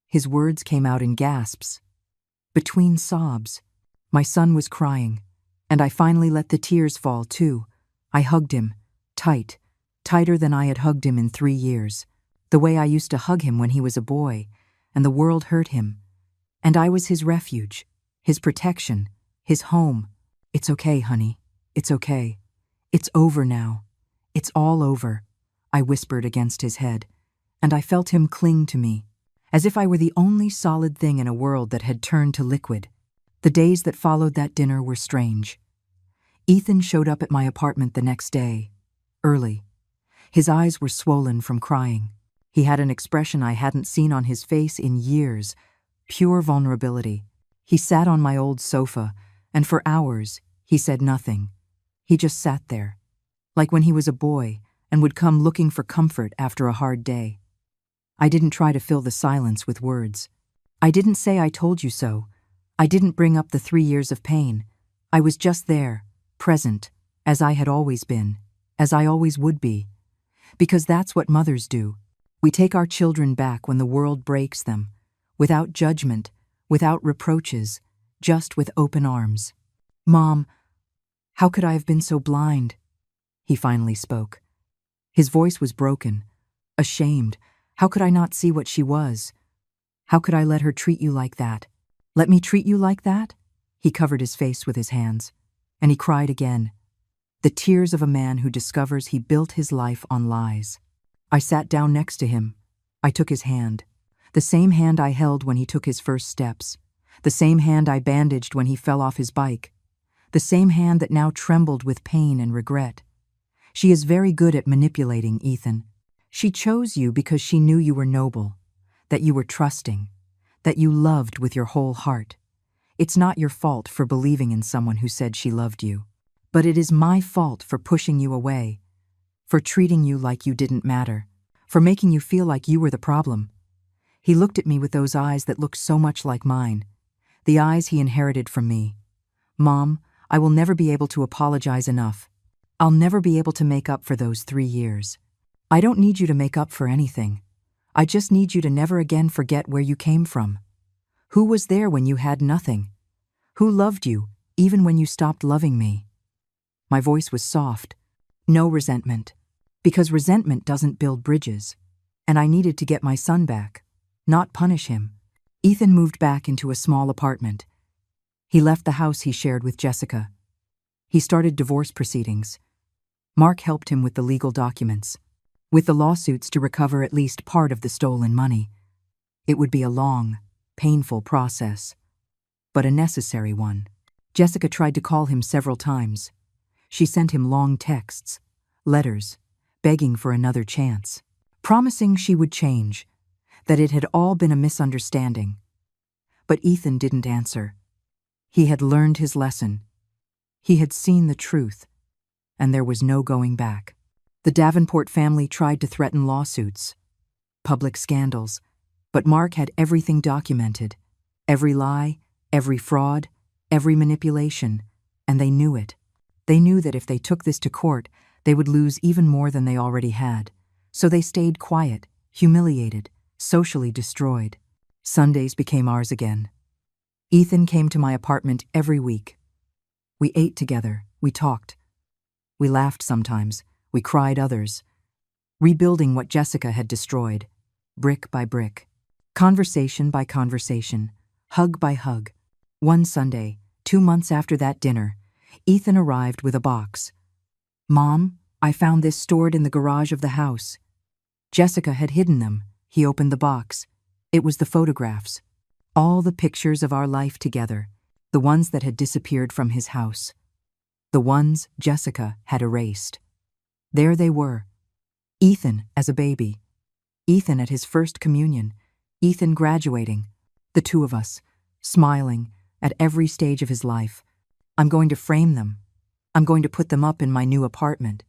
Speaker 1: His words came out in gasps. Between sobs, my son was crying, and I finally let the tears fall too. I hugged him, tight, tighter than I had hugged him in 3 years, the way I used to hug him when he was a boy, and the world hurt him. And I was his refuge, his protection, his home. It's okay, honey. It's okay. It's over now. It's all over, I whispered against his head, and I felt him cling to me, as if I were the only solid thing in a world that had turned to liquid. The days that followed that dinner were strange. Ethan showed up at my apartment the next day, early. His eyes were swollen from crying. He had an expression I hadn't seen on his face in years, pure vulnerability. He sat on my old sofa, and for hours, he said nothing. He just sat there, like when he was a boy and would come looking for comfort after a hard day. I didn't try to fill the silence with words. I didn't say I told you so. I didn't bring up the 3 years of pain. I was just there, present, as I had always been, as I always would be. Because that's what mothers do. We take our children back when the world breaks them, without judgment, without reproaches, just with open arms. Mom, how could I have been so blind? He finally spoke. His voice was broken, ashamed. How could I not see what she was? How could I let her treat you like that? Let me treat you like that? He covered his face with his hands, and he cried again. The tears of a man who discovers he built his life on lies. I sat down next to him. I took his hand, the same hand I held when he took his first steps, the same hand I bandaged when he fell off his bike, the same hand that now trembled with pain and regret. She is very good at manipulating, Ethan. She chose you because she knew you were noble, that you were trusting, that you loved with your whole heart. It's not your fault for believing in someone who said she loved you, but it is my fault for pushing you away, for treating you like you didn't matter, for making you feel like you were the problem. He looked at me with those eyes that looked so much like mine, the eyes he inherited from me. Mom, I will never be able to apologize enough. I'll never be able to make up for those 3 years. I don't need you to make up for anything. I just need you to never again forget where you came from. Who was there when you had nothing? Who loved you, even when you stopped loving me? My voice was soft. No resentment. Because resentment doesn't build bridges. And I needed to get my son back, not punish him. Ethan moved back into a small apartment. He left the house he shared with Jessica. He started divorce proceedings. Mark helped him with the legal documents, with the lawsuits to recover at least part of the stolen money. It would be a long, painful process, but a necessary one. Jessica tried to call him several times. She sent him long texts, letters, begging for another chance, promising she would change, that it had all been a misunderstanding. But Ethan didn't answer. He had learned his lesson. He had seen the truth, and there was no going back. The Davenport family tried to threaten lawsuits, public scandals, but Mark had everything documented, every lie, every fraud, every manipulation, and they knew it. They knew that if they took this to court, they would lose even more than they already had. So they stayed quiet, humiliated, socially destroyed. Sundays became ours again. Ethan came to my apartment every week. We ate together, we talked. We laughed sometimes, we cried others, rebuilding what Jessica had destroyed, brick by brick, conversation by conversation, hug by hug. One Sunday, 2 months after that dinner, Ethan arrived with a box. Mom, I found this stored in the garage of the house. Jessica had hidden them. He opened the box. It was the photographs. All the pictures of our life together, the ones that had disappeared from his house. The ones Jessica had erased. There they were. Ethan as a baby. Ethan at his first communion. Ethan graduating. The two of us, smiling at every stage of his life. I'm going to frame them. I'm going to put them up in my new apartment.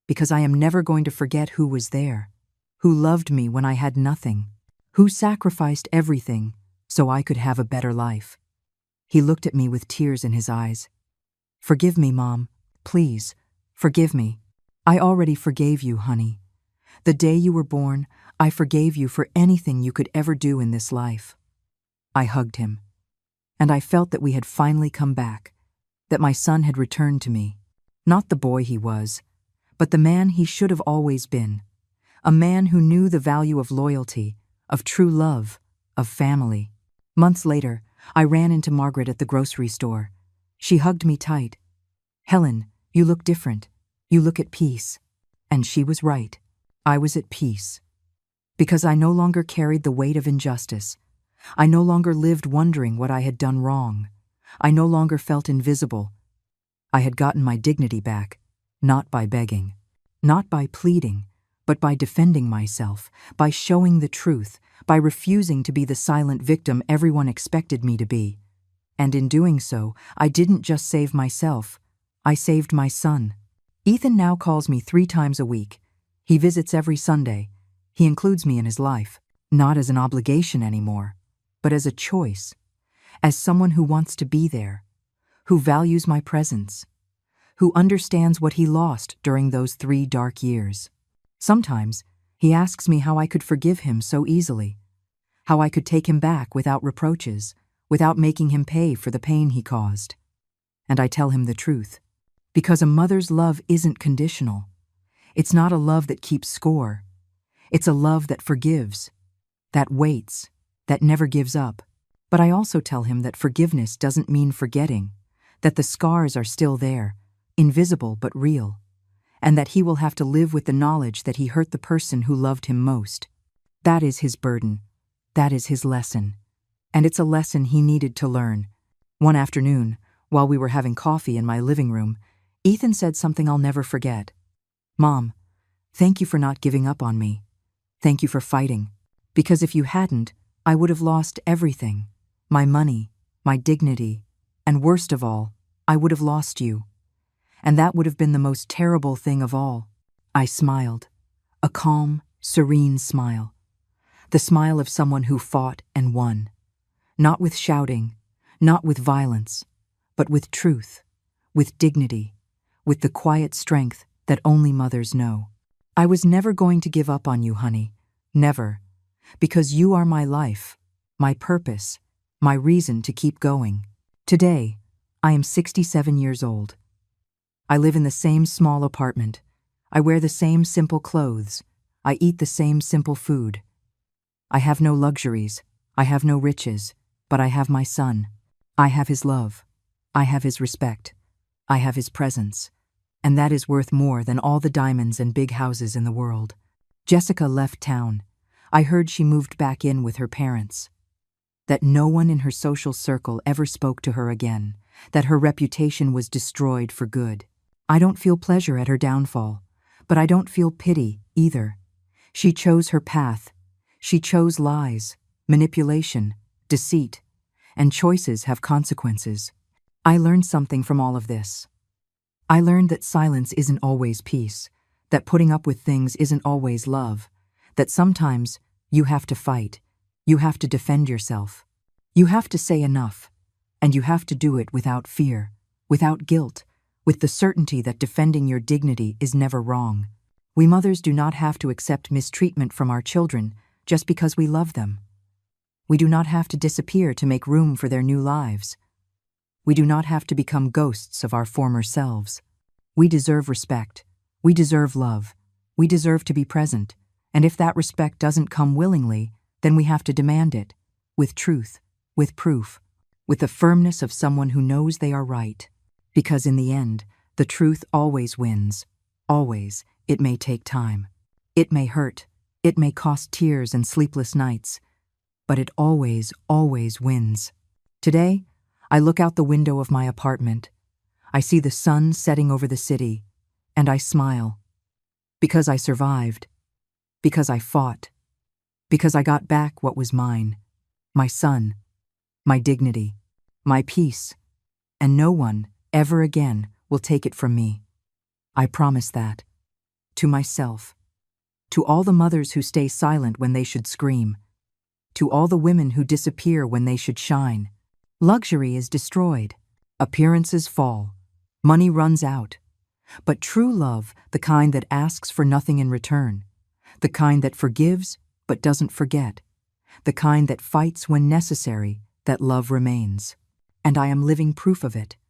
Speaker 1: Because I am never going to forget who was there, who loved me when I had nothing, who sacrificed everything so I could have a better life. He looked at me with tears in his eyes. Forgive me, Mom. Please, forgive me. I already forgave you, honey. The day you were born, I forgave you for anything you could ever do in this life. I hugged him, and I felt that we had finally come back, that my son had returned to me, not the boy he was, but the man he should have always been, a man who knew the value of loyalty, of true love, of family. Months later, I ran into Margaret at the grocery store. She hugged me tight. Helen, you look different. You look at peace. And she was right. I was at peace. Because I no longer carried the weight of injustice. I no longer lived wondering what I had done wrong. I no longer felt invisible. I had gotten my dignity back, not by begging, not by pleading, but by defending myself, by showing the truth, by refusing to be the silent victim everyone expected me to be. And in doing so, I didn't just save myself, I saved my son. Ethan now calls me 3 times a week. He visits every Sunday. He includes me in his life, not as an obligation anymore, but as a choice, as someone who wants to be there, who values my presence, who understands what he lost during those 3 dark years. Sometimes, he asks me how I could forgive him so easily, how I could take him back without reproaches, without making him pay for the pain he caused. And I tell him the truth, because a mother's love isn't conditional. It's not a love that keeps score. It's a love that forgives, that waits, that never gives up. But I also tell him that forgiveness doesn't mean forgetting, that the scars are still there, invisible but real, and that he will have to live with the knowledge that he hurt the person who loved him most. That is his burden. That is his lesson. And it's a lesson he needed to learn. One afternoon, while we were having coffee in my living room, Ethan said something I'll never forget. Mom, thank you for not giving up on me. Thank you for fighting. Because if you hadn't, I would have lost everything. My money, my dignity, and worst of all, I would have lost you. And that would have been the most terrible thing of all. I smiled, a calm, serene smile. the smile of someone who fought and won. Not with shouting, not with violence, but with truth, with dignity, with the quiet strength that only mothers know. I was never going to give up on you, honey. Never. Because you are my life, my purpose, my reason to keep going. Today, I am 67 years old. I live in the same small apartment. I wear the same simple clothes. I eat the same simple food. I have no luxuries. I have no riches. But I have my son. I have his love. I have his respect. I have his presence. And that is worth more than all the diamonds and big houses in the world. Jessica left town. I heard she moved back in with her parents. That no one in her social circle ever spoke to her again. That her reputation was destroyed for good. I don't feel pleasure at her downfall, but I don't feel pity either. She chose her path. She chose lies, manipulation, deceit, and choices have consequences. I learned something from all of this. I learned that silence isn't always peace, that putting up with things isn't always love, that sometimes you have to fight, you have to defend yourself, you have to say enough, and you have to do it without fear, without guilt, with the certainty that defending your dignity is never wrong. We mothers do not have to accept mistreatment from our children just because we love them. We do not have to disappear to make room for their new lives. We do not have to become ghosts of our former selves. We deserve respect. We deserve love. We deserve to be present. And if that respect doesn't come willingly, then we have to demand it, with truth, with proof, with the firmness of someone who knows they are right. Because in the end, the truth always wins. Always. It may take time. It may hurt. It may cost tears and sleepless nights. But it always, always wins. Today, I look out the window of my apartment. I see the sun setting over the city, and I smile. Because I survived. Because I fought. Because I got back what was mine. My son. My dignity. My peace. And no one, ever again, will take it from me. I promise that. To myself. To all the mothers who stay silent when they should scream. To all the women who disappear when they should shine. Luxury is destroyed. Appearances fall. Money runs out. But true love, the kind that asks for nothing in return, the kind that forgives but doesn't forget, the kind that fights when necessary, that love remains. And I am living proof of it.